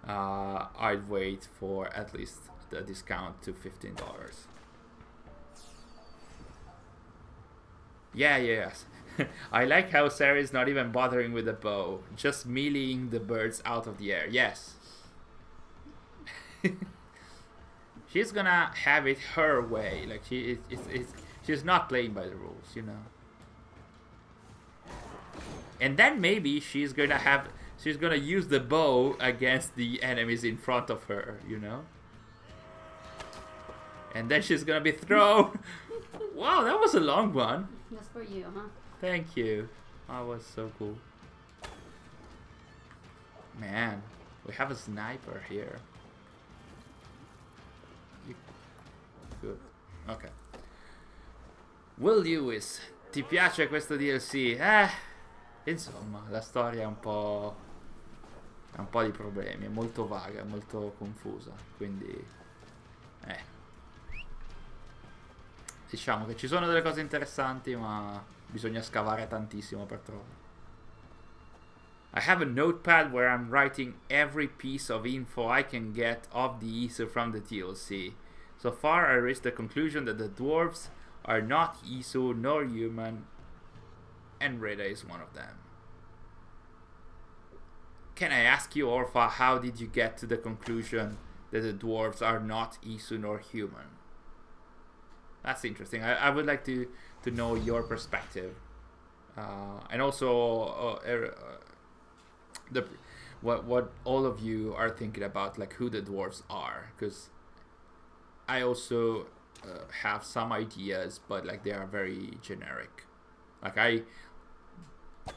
I'd wait for at least the discount to $15. Yes. I like how Sary is not even bothering with the bow, just meleeing the birds out of the air. Yes. She's gonna have it her way. Like she's not playing by the rules, you know. And then maybe she's gonna use the bow against the enemies in front of her, you know. And then she's gonna be thrown. Wow, that was a long one. That's for you, huh? Thank you. That was so cool. Man, we have a sniper here. Good. Ok. Will Lewis, ti piace questo DLC? Insomma, la storia è un po' di problemi, è molto vaga, è molto confusa, quindi diciamo che ci sono delle cose interessanti, ma bisogna scavare tantissimo per trovarle. I have a notepad where I'm writing every piece of info I can get of the Isu from the DLC. So far, I reached the conclusion that the dwarves are not Isu nor human, and Reda is one of them. Can I ask you, Orpha, how did you get to the conclusion that the dwarves are not Isu nor human? That's interesting. I would like to know your perspective, and also what all of you are thinking about, like who the dwarves are, because I also have some ideas, but like they are very generic. Like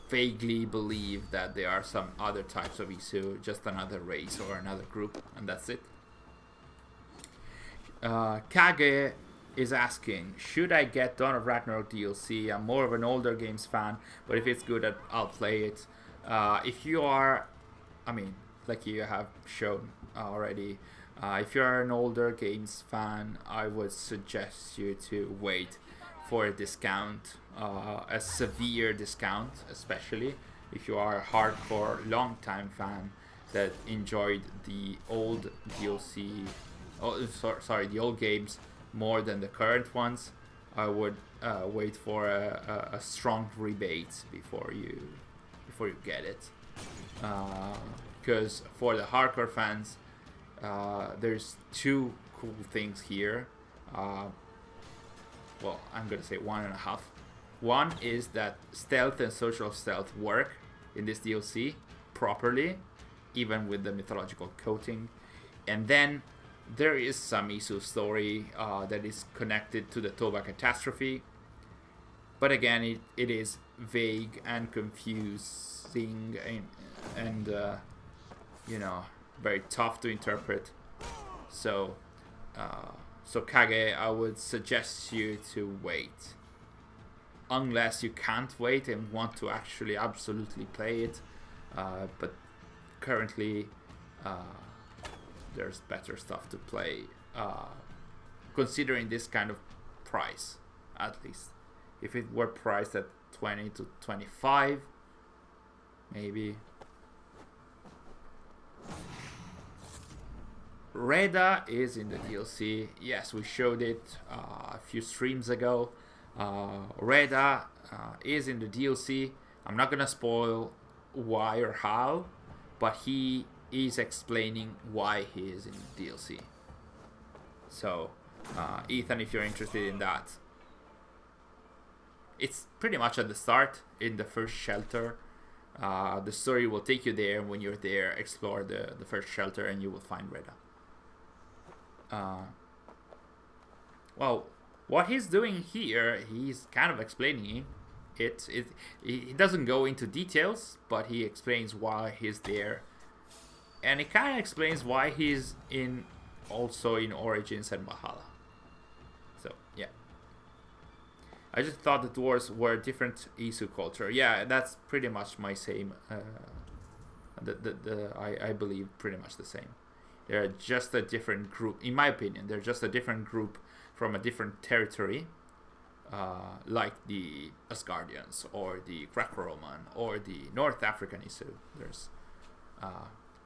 vaguely believe that there are some other types of Isu, just another race or another group, and that's it. Kage is asking, should I get Dawn of Ragnarok DLC? I'm more of an older games fan, but if it's good, I'll play it. If you are, I mean, like you have shown already, if you're an older games fan, I would suggest you to wait for a discount, a severe discount, especially if you are a hardcore, long-time fan that enjoyed the old DLC. The old games more than the current ones. I would wait for a strong rebate before you get it, because for the hardcore fans, there's two cool things here. Well, I'm gonna say one and a half. One is that stealth and social stealth work in this DLC properly, even with the mythological coating, and then there is some Isu story that is connected to the Toba Catastrophe, but again, it is vague and confusing and very tough to interpret. So Kage, I would suggest you to wait, unless you can't wait and want to actually absolutely play it. But currently, there's better stuff to play, considering this kind of price, at least. If it were priced at 20 to 25, maybe. Reda is in the DLC. Yes, we showed it a few streams ago. Reda is in the DLC. I'm not gonna spoil why or how, but he is explaining why he is in the DLC. So, Ethan, if you're interested in that, it's pretty much at the start, in the first shelter. The story will take you there, and when you're there, explore the first shelter, and you will find Reda. Well, what he's doing here, he's kind of explaining it. He doesn't go into details, but he explains why he's there. And it kind of explains why he's also in Origins and Valhalla. So, yeah. I just thought the dwarves were a different Isu culture. Yeah, that's pretty much my same. I believe pretty much the same. They're just a different group, in my opinion. They're just a different group from a different territory, like the Asgardians or the Greco-Roman or the North African Isu. There's,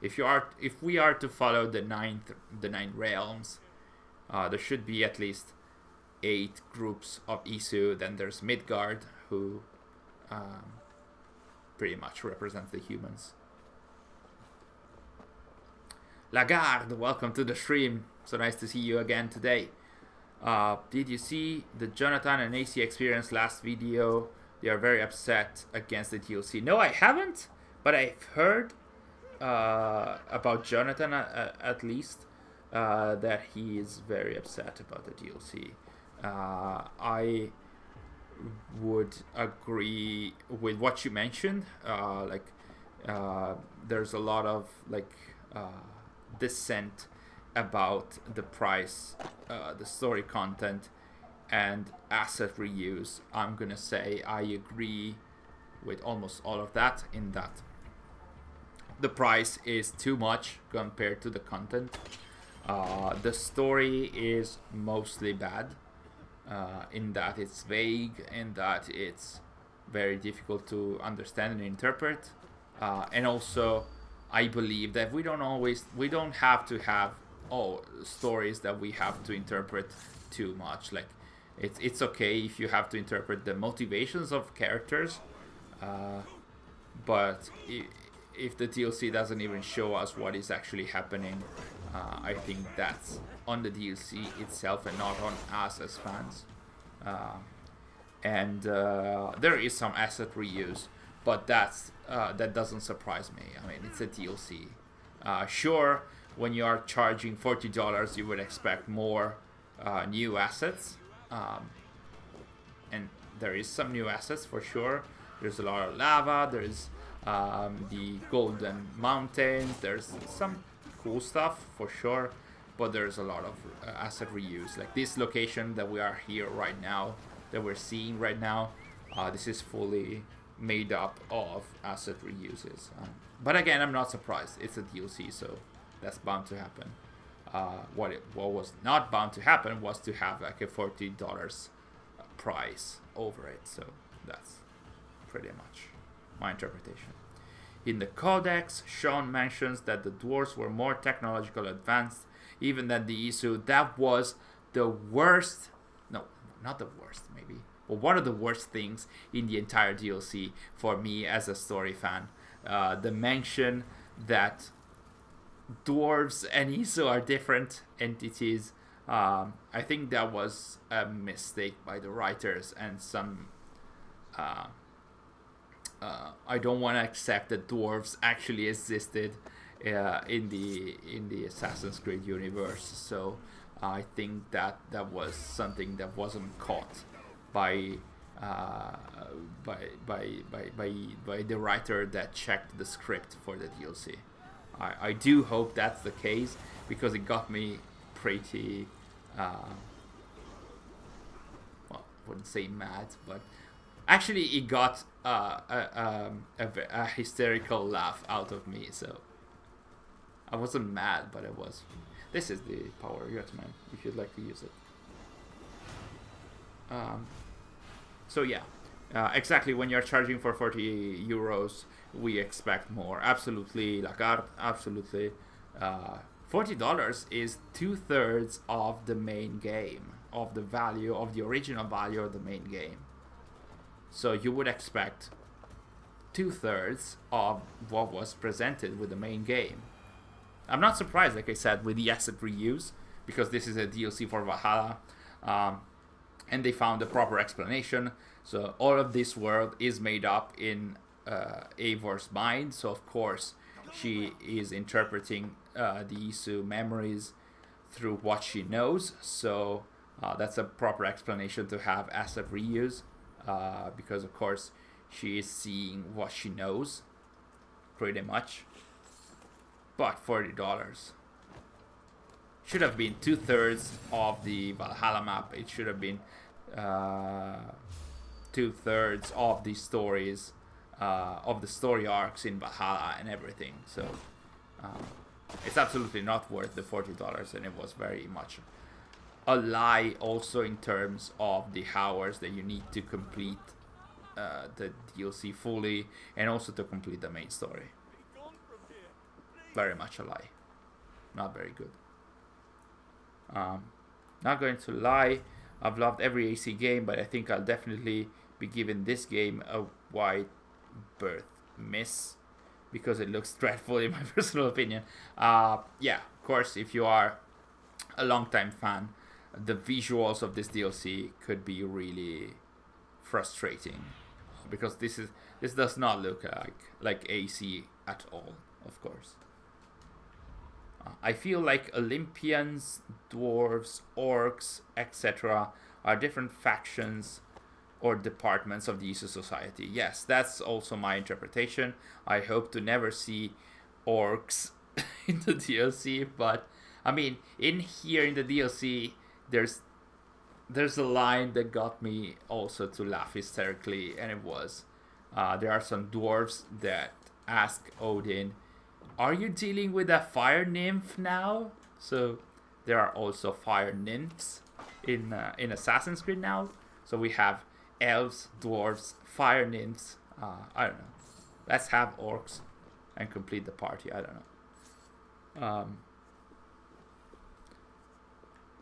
if we are to follow the nine realms, there should be at least 8 groups of Isu. Then there's Midgard, who pretty much represents the humans. Lagarde, welcome to the stream. So nice to see you again today. Did you see the Jonathan and AC experience last video? They are very upset against the DLC. No, I haven't, but I've heard about Jonathan at least, that he is very upset about the DLC. I would agree with what you mentioned. There's a lot of dissent about the price, the story content, and asset reuse. I'm gonna say I agree with almost all of that, in that the price is too much compared to the content. The story is mostly bad, in that it's vague, in that it's very difficult to understand and interpret, and also I believe that we don't have to have stories that we have to interpret too much. Like, it's okay if you have to interpret the motivations of characters, but if the DLC doesn't even show us what is actually happening, I think that's on the DLC itself and not on us as fans. And there is some asset reuse, but that doesn't surprise me. I mean, it's a DLC. Sure, when you are charging $40, you would expect more new assets, and there is some new assets for sure. There's a lot of lava. There's the golden mountains. There's some cool stuff for sure, but there's a lot of asset reuse. Like this location that we are here right now, that we're seeing right now, this is fully made up of asset reuses. But again, I'm not surprised. It's a DLC, so that's bound to happen. What was not bound to happen was to have like a $40 price over it. So that's pretty much my interpretation. In the codex, Sean mentions that the dwarves were more technologically advanced even than the Isu. That was the worst, no, not the worst maybe, but one of the worst things in the entire DLC for me as a story fan. The mention that dwarves and Isu are different entities. I think that was a mistake by the writers and some... I don't want to accept that dwarves actually existed in the Assassin's Creed universe. So I think that was something that wasn't caught by the writer that checked the script for the DLC. I do hope that's the case, because it got me pretty well, I wouldn't say mad, but actually it got a hysterical laugh out of me. So I wasn't mad, but I was. This is the power man, if you'd like to use it. So yeah, exactly, when you're charging for 40 euros, we expect more. Absolutely, Lagard, absolutely. $40 is 2/3 of the main game, of the value, of the original value of the main game. So you would expect 2/3 of what was presented with the main game. I'm not surprised, like I said, with the asset reuse, because this is a DLC for Valhalla, and they found a proper explanation. So all of this world is made up in Eivor's mind. So of course she is interpreting the Isu memories through what she knows. So that's a proper explanation to have asset reuse, because of course she is seeing what she knows, pretty much. But $40 should have been 2/3 of the Valhalla map. It should have been 2/3 of the stories, of the story arcs in Valhalla and everything. So it's absolutely not worth the $40, and it was very much a lie also in terms of the hours that you need to complete the DLC fully, and also to complete the main story. Very much a lie. Not very good. Not going to lie, I've loved every AC game, but I think I'll definitely be giving this game a wide berth miss, because it looks dreadful in my personal opinion. Yeah, of course, if you are a long-time fan, the visuals of this DLC could be really frustrating, because this does not look like AC at all, of course. I feel like Olympians, dwarves, orcs, etc. are different factions or departments of the Isu society. Yes, that's also my interpretation. I hope to never see orcs in the DLC, but I mean, in here in the DLC, there's a line that got me also to laugh hysterically, and it was, there are some dwarves that ask Odin, "Are you dealing with a fire nymph now?" So there are also fire nymphs in Assassin's Creed now. So we have elves, dwarves, fire nymphs. I don't know. Let's have orcs and complete the party. I don't know.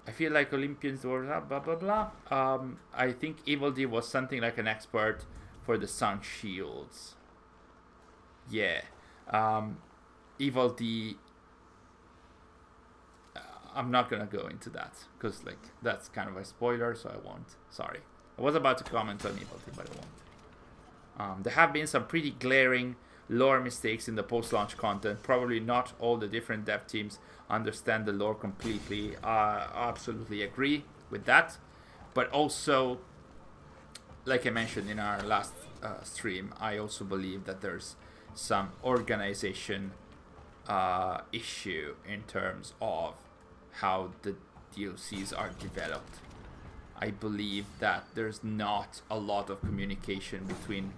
I feel like Olympians were blah blah blah. I think Evil D was something like an expert for the sun shields. Yeah. Evil D. I'm not gonna go into that, because like that's kind of a spoiler, so I won't. Sorry. I was about to comment on Evil D, but I won't. There have been some pretty glaring lore mistakes in the post-launch content. Probably not all the different dev teams understand the lore completely. I absolutely agree with that. But also, like I mentioned in our last stream, I also believe that there's some organization issue in terms of how the DLCs are developed. I believe that there's not a lot of communication between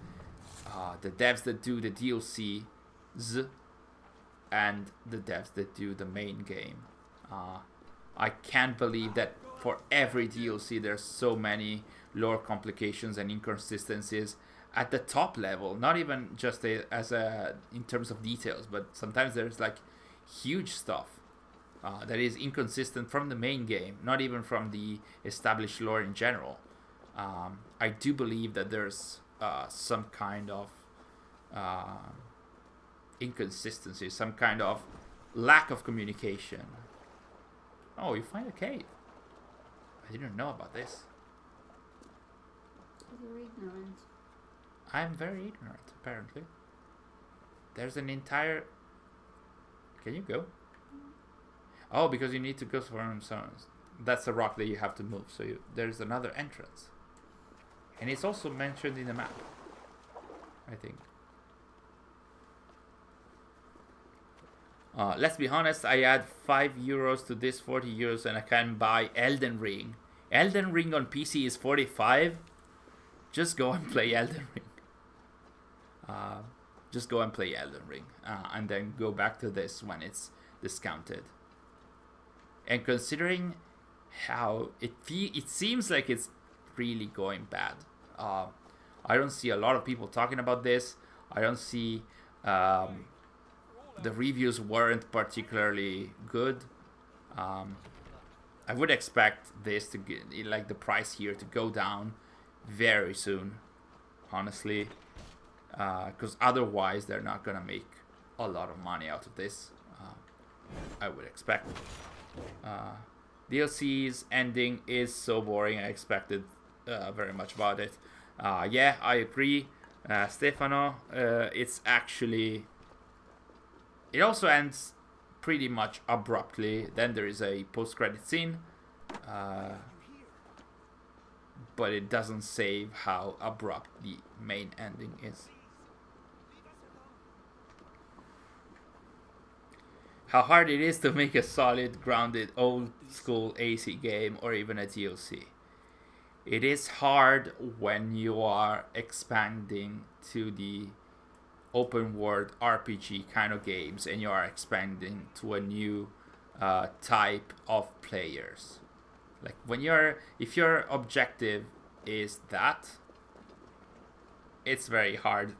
the devs that do the DLCs and the devs that do the main game. I can't believe that for every DLC there's so many lore complications and inconsistencies at the top level, not even just in terms of details, but sometimes there's like huge stuff that is inconsistent from the main game, not even from the established lore in general. I do believe that there's some kind of inconsistency, some kind of lack of communication. Oh, you find a cave. I didn't know about this. You're ignorant. I'm very ignorant, apparently. There's an entire... Can you go? Oh, because you need to go for some... That's a rock that you have to move, so there's another entrance. And it's also mentioned in the map, I think. Let's be honest, I add 5 euros to this 40 euros and I can buy Elden Ring. Elden Ring on PC is 45. Just go and play Elden Ring. Just go and play Elden Ring. And then go back to this when it's discounted. And considering how it seems like it's really going bad. I don't see a lot of people talking about this. I don't see... the reviews weren't particularly good. I would expect this to get, like, the price here to go down very soon, honestly, because otherwise they're not gonna make a lot of money out of this. I would expect. DLC's ending is so boring. I expected very much about it. Yeah, I agree, Stefano. It's actually... It also ends pretty much abruptly. Then there is a post-credit scene. But it doesn't save how abrupt the main ending is. How hard it is to make a solid, grounded, old-school AC game or even a DLC. It is hard when you are expanding to the open world RPG kind of games and you are expanding to a new type of players. Like if your objective is that, it's very hard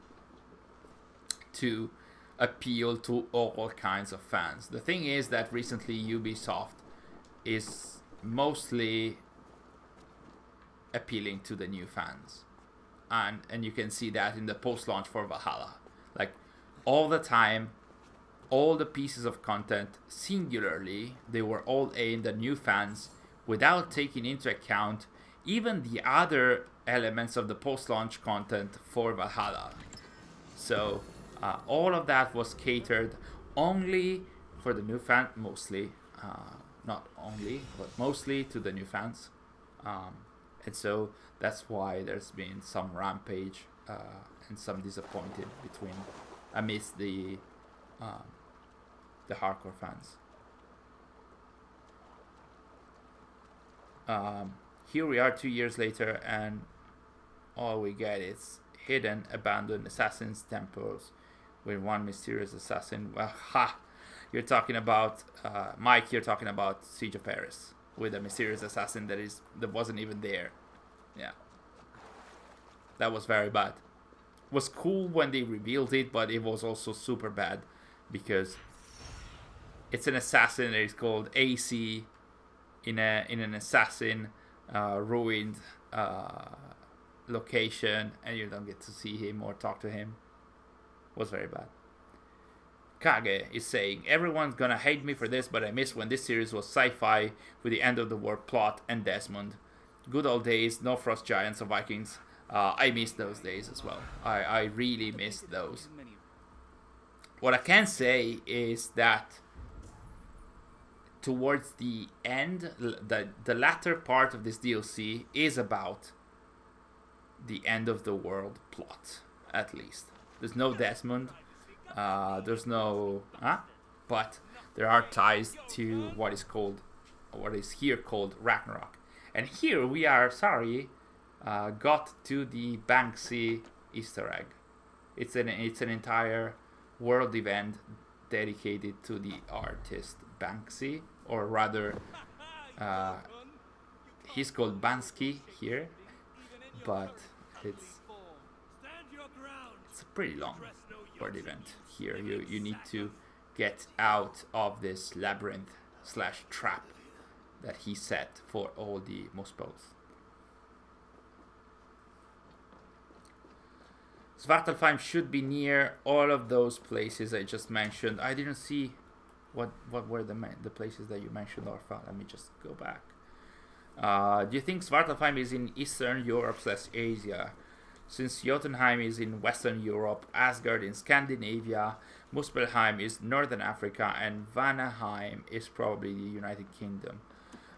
to appeal to all kinds of fans. The thing is that recently Ubisoft is mostly appealing to the new fans, and you can see that in the post-launch for Valhalla. Like, all the time, all the pieces of content, singularly, they were all aimed at new fans without taking into account even the other elements of the post-launch content for Valhalla. So, all of that was catered only for the new fans, mostly. Not only, but mostly to the new fans. And so, that's why there's been some rampage and some disappointed amidst the hardcore fans. Here we are 2 years later, and all we get is hidden, abandoned assassins' temples with one mysterious assassin. Well, you're talking about Mike. You're talking about Siege of Paris with a mysterious assassin that wasn't even there. Yeah, that was very bad. It was cool when they revealed it, but it was also super bad because it's an assassin that is called AC in an assassin ruined location, and you don't get to see him or talk to him. It was very bad. Kage is saying, everyone's gonna hate me for this, but I miss when this series was sci-fi with the end of the world plot and Desmond. Good old days, no frost giants or Vikings. I miss those days as well. I really miss those. What I can say is that towards the end, the latter part of this DLC is about the end of the world plot, at least. There's no Desmond. There's no... But there are ties to what is here called Ragnarok. And here we are, got to the Banksy Easter Egg. It's an entire world event dedicated to the artist Banksy, or rather, he's called Banksy here, but it's a pretty long world event. Here you need to get out of this labyrinth / trap that he set for all the Muspels. Svartalfheim should be near all of those places I just mentioned. I didn't see what were the places that you mentioned, Orpha. Let me just go back. Do you think Svartalfheim is in Eastern Europe / Asia? Since Jotunheim is in Western Europe, Asgard in Scandinavia, Muspelheim is Northern Africa, and Vanaheim is probably the United Kingdom.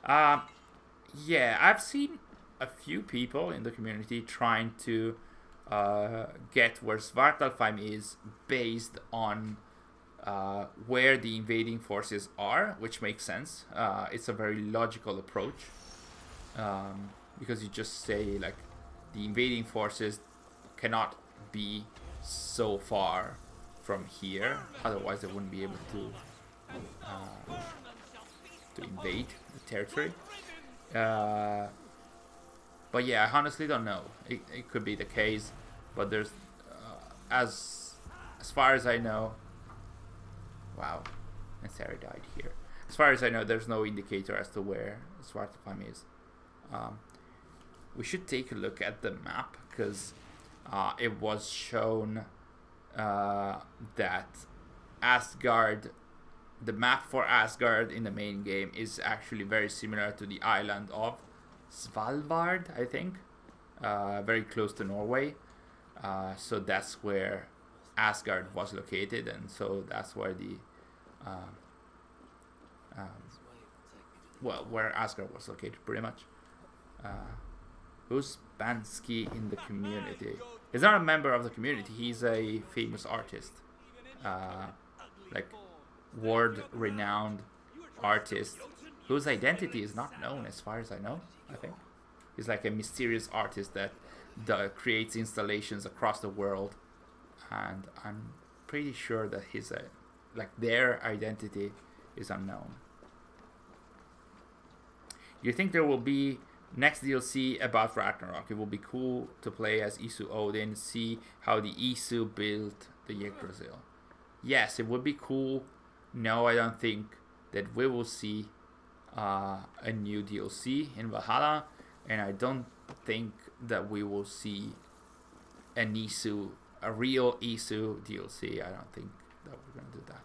Yeah, I've seen a few people in the community trying to get where Svartalfheim is based on where the invading forces are, which makes sense. It's a very logical approach, because you just say like the invading forces cannot be so far from here, otherwise they wouldn't be able to invade the territory. But yeah, I honestly don't know. It could be the case, but there's as far as I know. Wow, and Sary died here. As far as I know, there's no indicator as to where Svartalfheim is. We should take a look at the map, because it was shown that Asgard, the map for Asgard in the main game is actually very similar to the island of Svalbard, I think, very close to Norway. So that's where Asgard was located, and so that's where the where Asgard was located, pretty much. Who's Banksy in the community? He's not a member of the community. He's a famous artist, like world-renowned artist whose identity is not known as far as I know. I think he's like a mysterious artist that creates installations across the world, and I'm pretty sure that his their identity is unknown. Do you think there will be next DLC about Ragnarok? It will be cool to play as Isu Odin, see how the Isu built the Yggdrasil. Yes, it would be cool. No, I don't think that we will see a new DLC in Valhalla, and I don't think that we will see a real Isu DLC. I don't think that we're going to do that.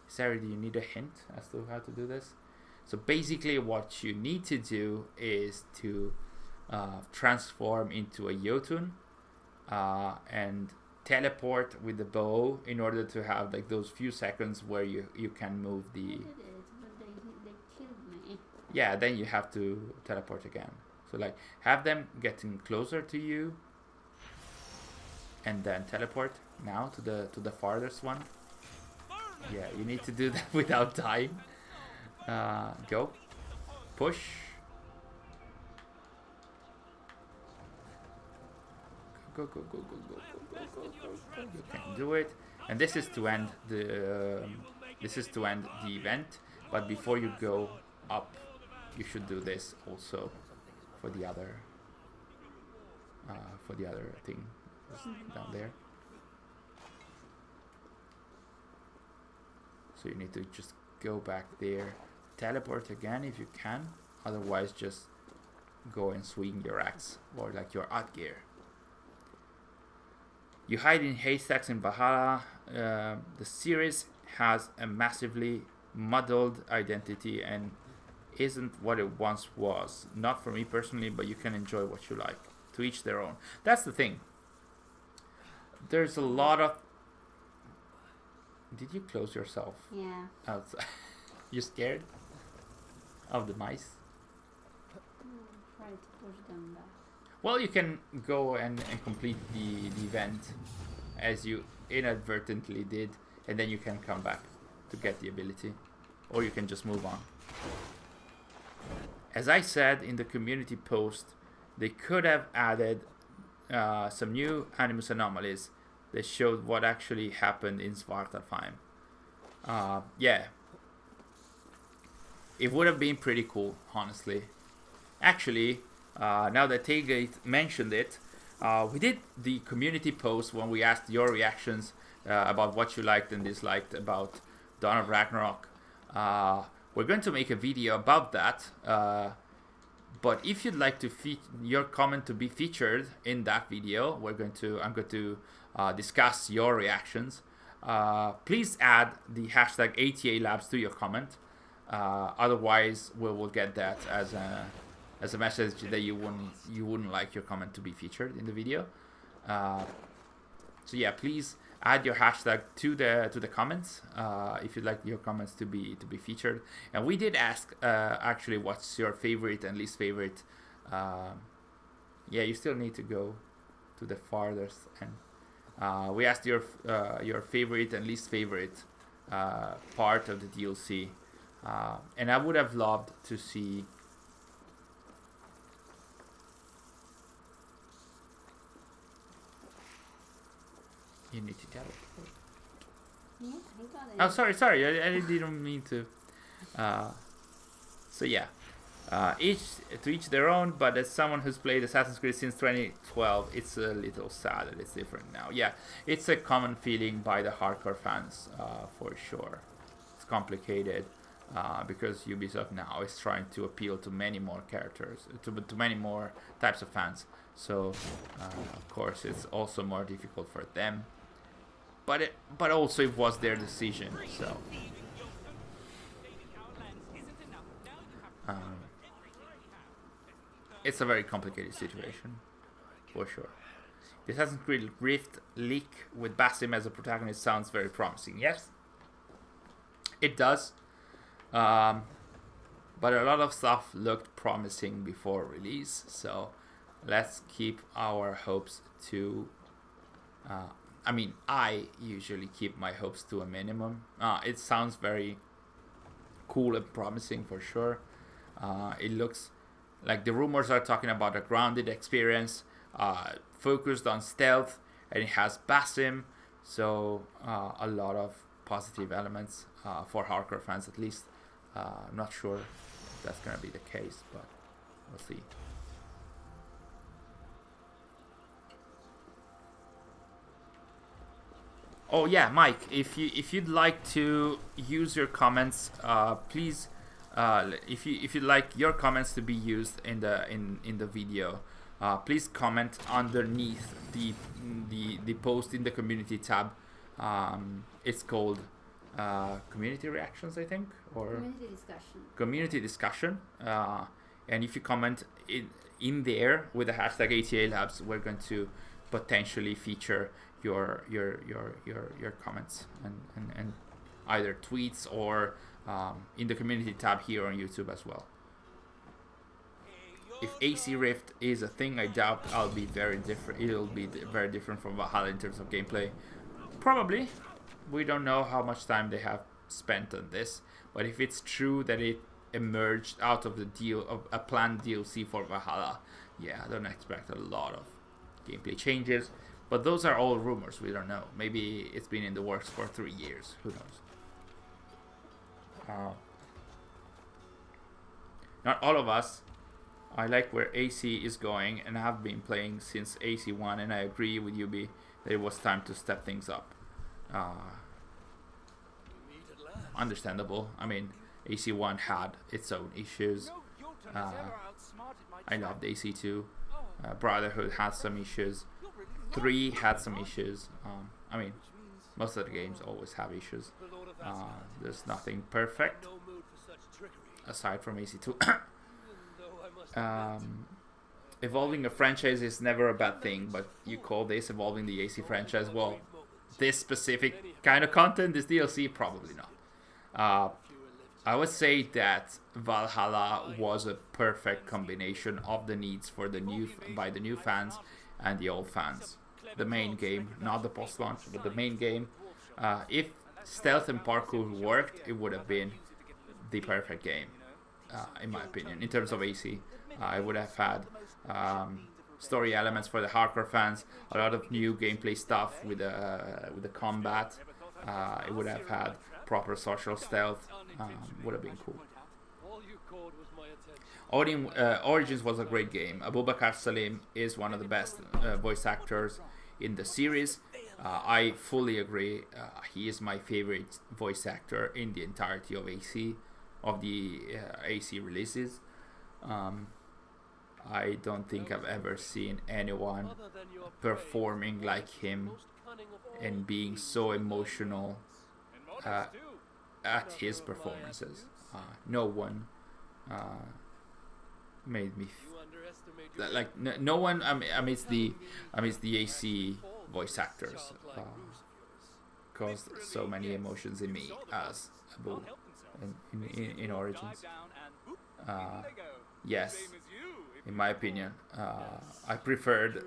Sary, do you need a hint as to how to do this? So basically what you need to do is to transform into a Jotun and teleport with the bow in order to have like those few seconds where you can move the... I did it, but they killed me. Yeah, then you have to teleport again. So like have them getting closer to you and then teleport now to the farthest one. Yeah, you need to do that without dying. Go. Push. Go. You can do it. And this is to end the event. But before you go up, you should do this also for the other thing down there. So you need to just go back there, teleport again if you can. Otherwise, just go and swing your axe or like your out gear. You hide in haystacks in Valhalla. The series has a massively muddled identity and isn't what it once was. Not for me personally, but you can enjoy what you like. To each their own. That's the thing. There's a lot of... Did you close yourself? Yeah. Outside? You scared of the mice? Try to push them back. Well, you can go and complete the event as you inadvertently did, and then you can come back to get the ability, or you can just move on. As I said in the community post, they could have added some new Animus anomalies that showed what actually happened in Svartalfheim. Yeah, it would have been pretty cool, honestly. Actually, now that Taygate mentioned it, we did the community post when we asked your reactions about what you liked and disliked about Dawn of Ragnarok. We're going to make a video about that, but if you'd like to your comment to be featured in that video, I'm going to discuss your reactions. Please add the hashtag ATA Labs to your comment. Otherwise, we will get that as a message that you wouldn't like your comment to be featured in the video. So yeah, please add your hashtag to the comments if you'd like your comments to be featured. And we did ask actually what's your favorite and least favorite. Yeah, you still need to go to the farthest end. We asked your favorite and least favorite part of the DLC, and I would have loved to see. You need to tell it. Yeah, I got it. Oh, sorry. I didn't mean to. So yeah, each their own. But as someone who's played Assassin's Creed since 2012, it's a little sad that it's different now. Yeah, it's a common feeling by the hardcore fans, for sure. It's complicated because Ubisoft now is trying to appeal to many more characters, to many more types of fans. So of course, it's also more difficult for them. But also it was their decision, so it's a very complicated situation, for sure. The Assassin's Creed Rift leak with Basim as a protagonist sounds very promising. Yes, it does. But a lot of stuff looked promising before release, so let's keep our hopes to... I usually keep my hopes to a minimum. It sounds very cool and promising for sure. It looks like the rumors are talking about a grounded experience, focused on stealth, and it has Basim, so a lot of positive elements for hardcore fans at least. I'm not sure if that's gonna be the case, but we'll see. Oh yeah, Mike, if you'd like to use your comments, please, if you'd like your comments to be used in the video, please comment underneath the post in the community tab. It's called community reactions, I think, or community discussion. And if you comment in there with the hashtag ATA Labs, we're going to potentially feature your comments and either tweets or in the community tab here on YouTube as well. If AC Rift is a thing, I doubt I'll be very different. It'll be very different from Valhalla in terms of gameplay. Probably. We don't know how much time they have spent on this, but if it's true that it emerged out of the deal of a planned DLC for Valhalla, yeah, I don't expect a lot of gameplay changes. But those are all rumors. We don't know. Maybe it's been in the works for 3 years. Who knows? Not all of us. I like where AC is going and have been playing since AC1, and I agree with Yubi that it was time to step things up. Understandable. I mean, AC1 had its own issues. I loved AC2. Brotherhood had some issues. 3 had some issues. I mean, most of the games always have issues. There's nothing perfect aside from AC2. Evolving a franchise is never a bad thing, but you call this evolving the AC franchise? Well, this specific kind of content, this DLC, probably not. I would say that Valhalla was a perfect combination of the needs for the new fans and the old fans. The main game, not the post-launch, but the main game. If stealth and parkour worked, it would have been the perfect game, in my opinion. In terms of AC, I would have had story elements for the hardcore fans, a lot of new gameplay stuff with the combat. It would have had proper social stealth. Would have been cool. Origins was a great game. Abubakar Salim is one of the best voice actors in the series. I fully agree. He is my favorite voice actor in the entirety of AC, of the AC releases. I don't think I've ever seen anyone performing like him and being so emotional at his performances. No one made me like no one amidst the AC voice actors caused so many emotions in me as Abu in Origins. Yes, in my opinion, I preferred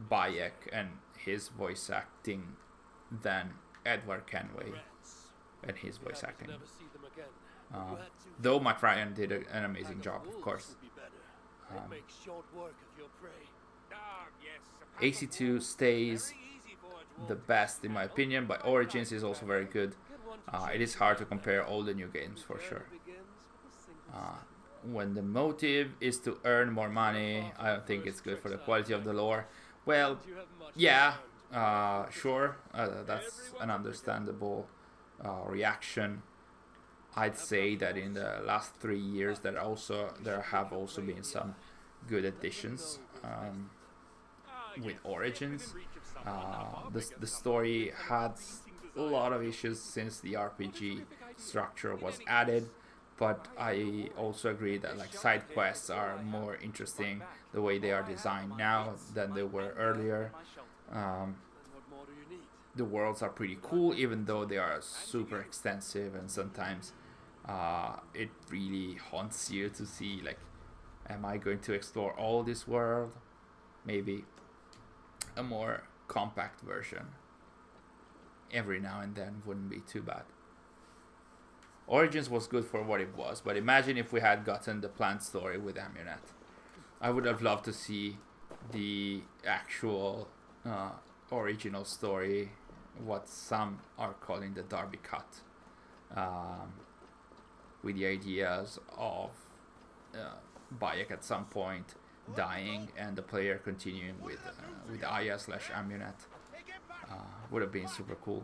Bayek and his voice acting than Edward Kenway and his voice acting. Though Matt Ryan did an amazing job, of course. AC2 stays the best in my opinion, but Origins is also very good. It is hard to compare all the new games for sure. When the motive is to earn more money, I don't think it's good for the quality of the lore. Well, yeah, sure, that's an understandable reaction. I'd say that in the last 3 years there have also been some good additions with Origins. The story had a lot of issues since the RPG structure was added, but I also agree that like side quests are more interesting the way they are designed now than they were earlier. The worlds are pretty cool, even though they are super extensive, and sometimes it really haunts you to see like, am I going to explore all this world? Maybe a more compact version every now and then wouldn't be too bad. Origins was good for what it was, but imagine if we had gotten the plant story with Amunet. I would have loved to see the actual original story, what some are calling the Derby Cut, with the ideas of Bayek at some point dying and the player continuing with Aya/Amunet. Would have been super cool.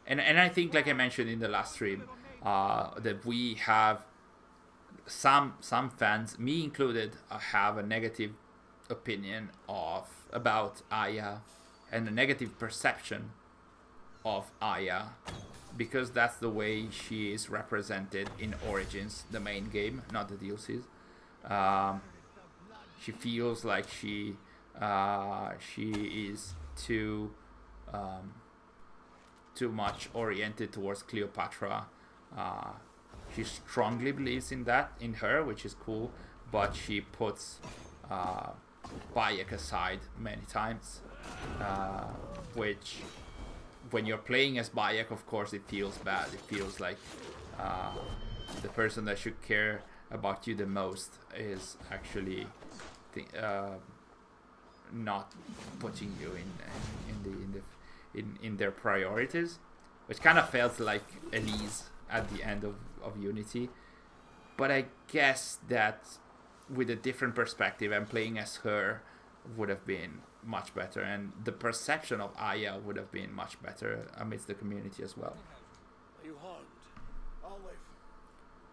And I think, like I mentioned in the last stream, that we have some fans, me included, have a negative opinion about Aya and a negative perception of Aya, because that's the way she is represented in Origins, the main game, not the DLCs. She feels like she is too much oriented towards Cleopatra. She strongly believes in her, which is cool, but she puts Bayek aside many times, which when you're playing as Bayek, of course, it feels bad. It feels like the person that should care about you the most is actually not putting you in their priorities, which kind of felt like Elise at the end of Unity. But I guess that with a different perspective and playing as her would have been much better, and the perception of Aya would have been much better amidst the community as well. Are you harmed? I'll live.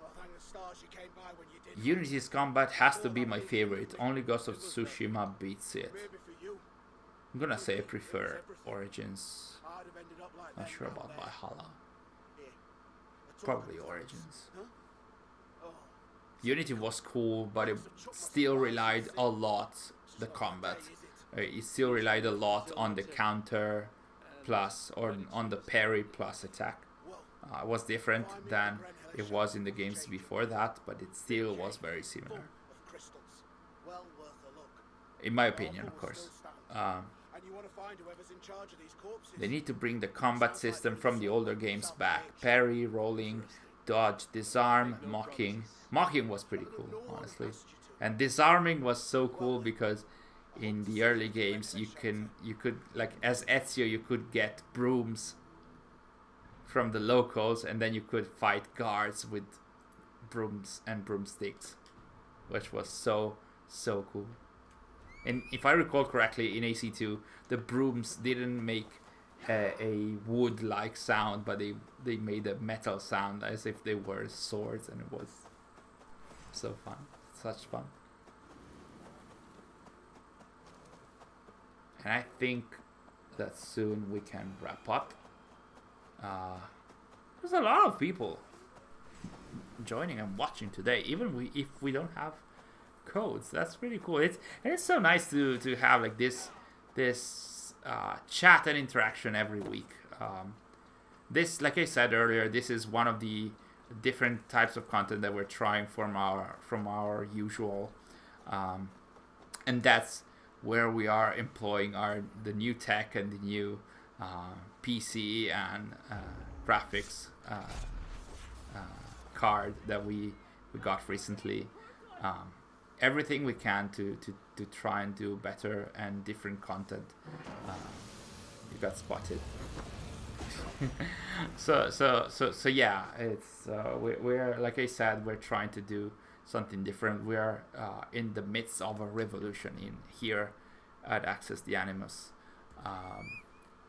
Well, thank the stars you came by when you did. Unity's combat has to be my favorite. Only Ghost of Tsushima beats it. I'm gonna say I prefer Origins. Not sure about Valhalla. Probably Origins. Unity was cool, but it still relied a lot the combat. It still relied a lot on the counter plus or on the parry plus attack. Was different than it was in the games before that, but it still was very similar. In my opinion, of course. They need to bring the combat system from the older games back. Parry, rolling, dodge, disarm, mocking. Mocking was pretty cool, honestly. And disarming was so cool because in the early games you could like as Ezio you could get brooms from the locals, and then you could fight guards with brooms and broomsticks, which was so cool. And if I recall correctly, in AC2 the brooms didn't make a wood-like sound, but they made a metal sound as if they were swords, and it was so fun, such fun. And I think that soon we can wrap up. There's a lot of people joining and watching today, even if we don't have codes. That's really cool. It's so nice to have like this chat and interaction every week. This, like I said earlier, this is one of the different types of content that we're trying from our usual, and that's where we are employing the new tech and the new PC and graphics card that we got recently. Everything we can to try and do better and different content. You got spotted. so yeah, it's we're like I said, we're trying to do something different. We're in the midst of a revolution in here at Access the Animus.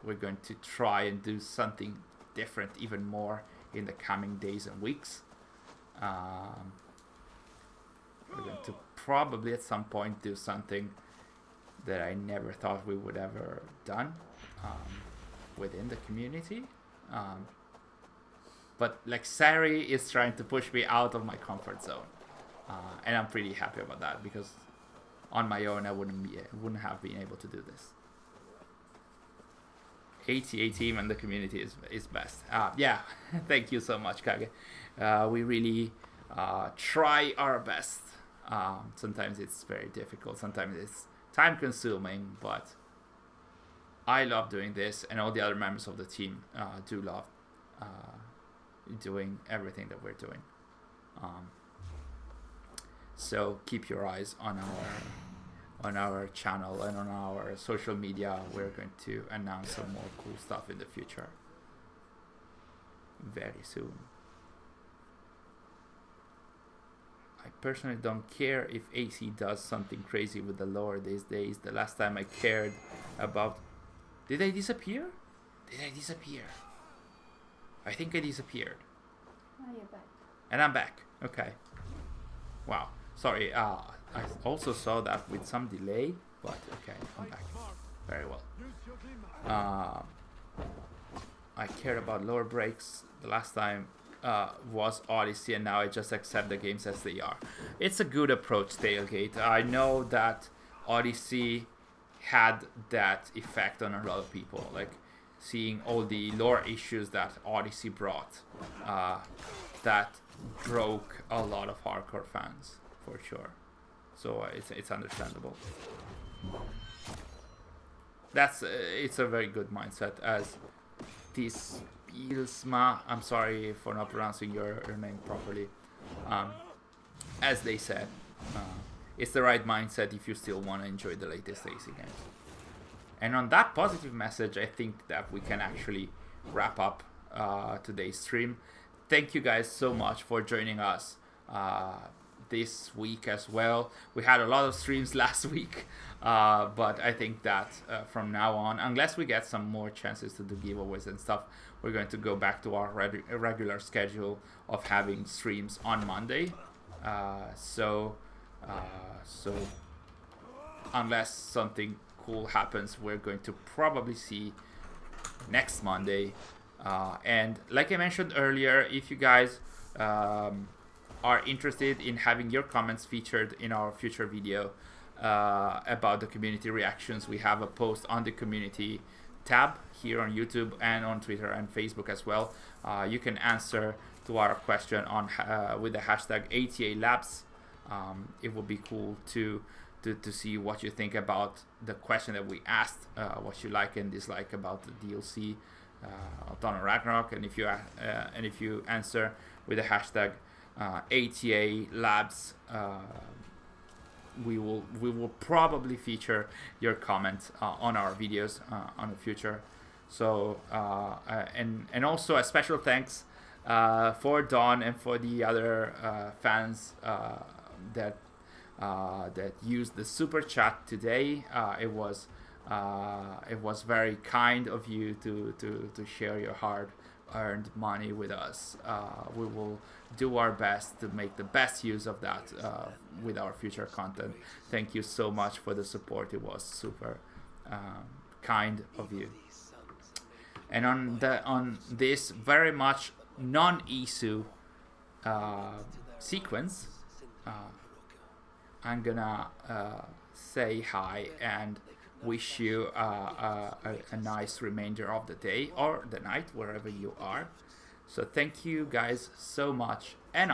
We're going to try and do something different even more in the coming days and weeks. We're going to probably at some point do something that I never thought we would ever done within the community. But like Sary is trying to push me out of my comfort zone. And I'm pretty happy about that, because on my own I wouldn't have been able to do this. ATA team and the community is best. Yeah, thank you so much, Kage. We really try our best. Sometimes it's very difficult, sometimes it's time consuming, but I love doing this, and all the other members of the team do love doing everything that we're doing. So keep your eyes on our channel and on our social media. We're going to announce some more cool stuff in the future very soon. I personally don't care if AC does something crazy with the lore these days. The last time I cared about... Did I disappear? I think I disappeared. Oh, you're back. And I'm back. Okay. Wow. Sorry. I also saw that with some delay, but okay, I'm back. Very well. I cared about lore breaks the last time was Odyssey, and now I just accept the games as they are. It's a good approach, Tailgate. I know that Odyssey had that effect on a lot of people, like seeing all the lore issues that Odyssey brought, that broke a lot of hardcore fans, for sure. So it's understandable. It's a very good mindset, as this Ilsma, I'm sorry for not pronouncing your name properly, as they said, it's the right mindset if you still want to enjoy the latest AC games. And on that positive message, I think that we can actually wrap up today's stream. Thank you guys so much for joining us this week as well. We had a lot of streams last week, but I think that from now on, unless we get some more chances to do giveaways and stuff, we're going to go back to our regular schedule of having streams on Monday. So unless something cool happens, we're going to probably see next Monday. And like I mentioned earlier, if you guys are interested in having your comments featured in our future video about the community reactions, we have a post on the community tab here on YouTube and on Twitter and Facebook as well. You can answer to our question on with the hashtag ATA Labs. It would be cool to see what you think about the question that we asked, what you like and dislike about the DLC of Dawn of Ragnarok, and if you answer with the hashtag ATA Labs, we will probably feature your comment on our videos on the future. So and also a special thanks for Dawn and for the other fans that used the super chat today. It was very kind of you to share your hard-earned money with us. We will do our best to make the best use of that with our future content. Thank you so much for the support. It was super kind of you. And on this very much non-Isu sequence, I'm gonna say hi and wish you a nice remainder of the day or the night, wherever you are. So thank you guys so much, and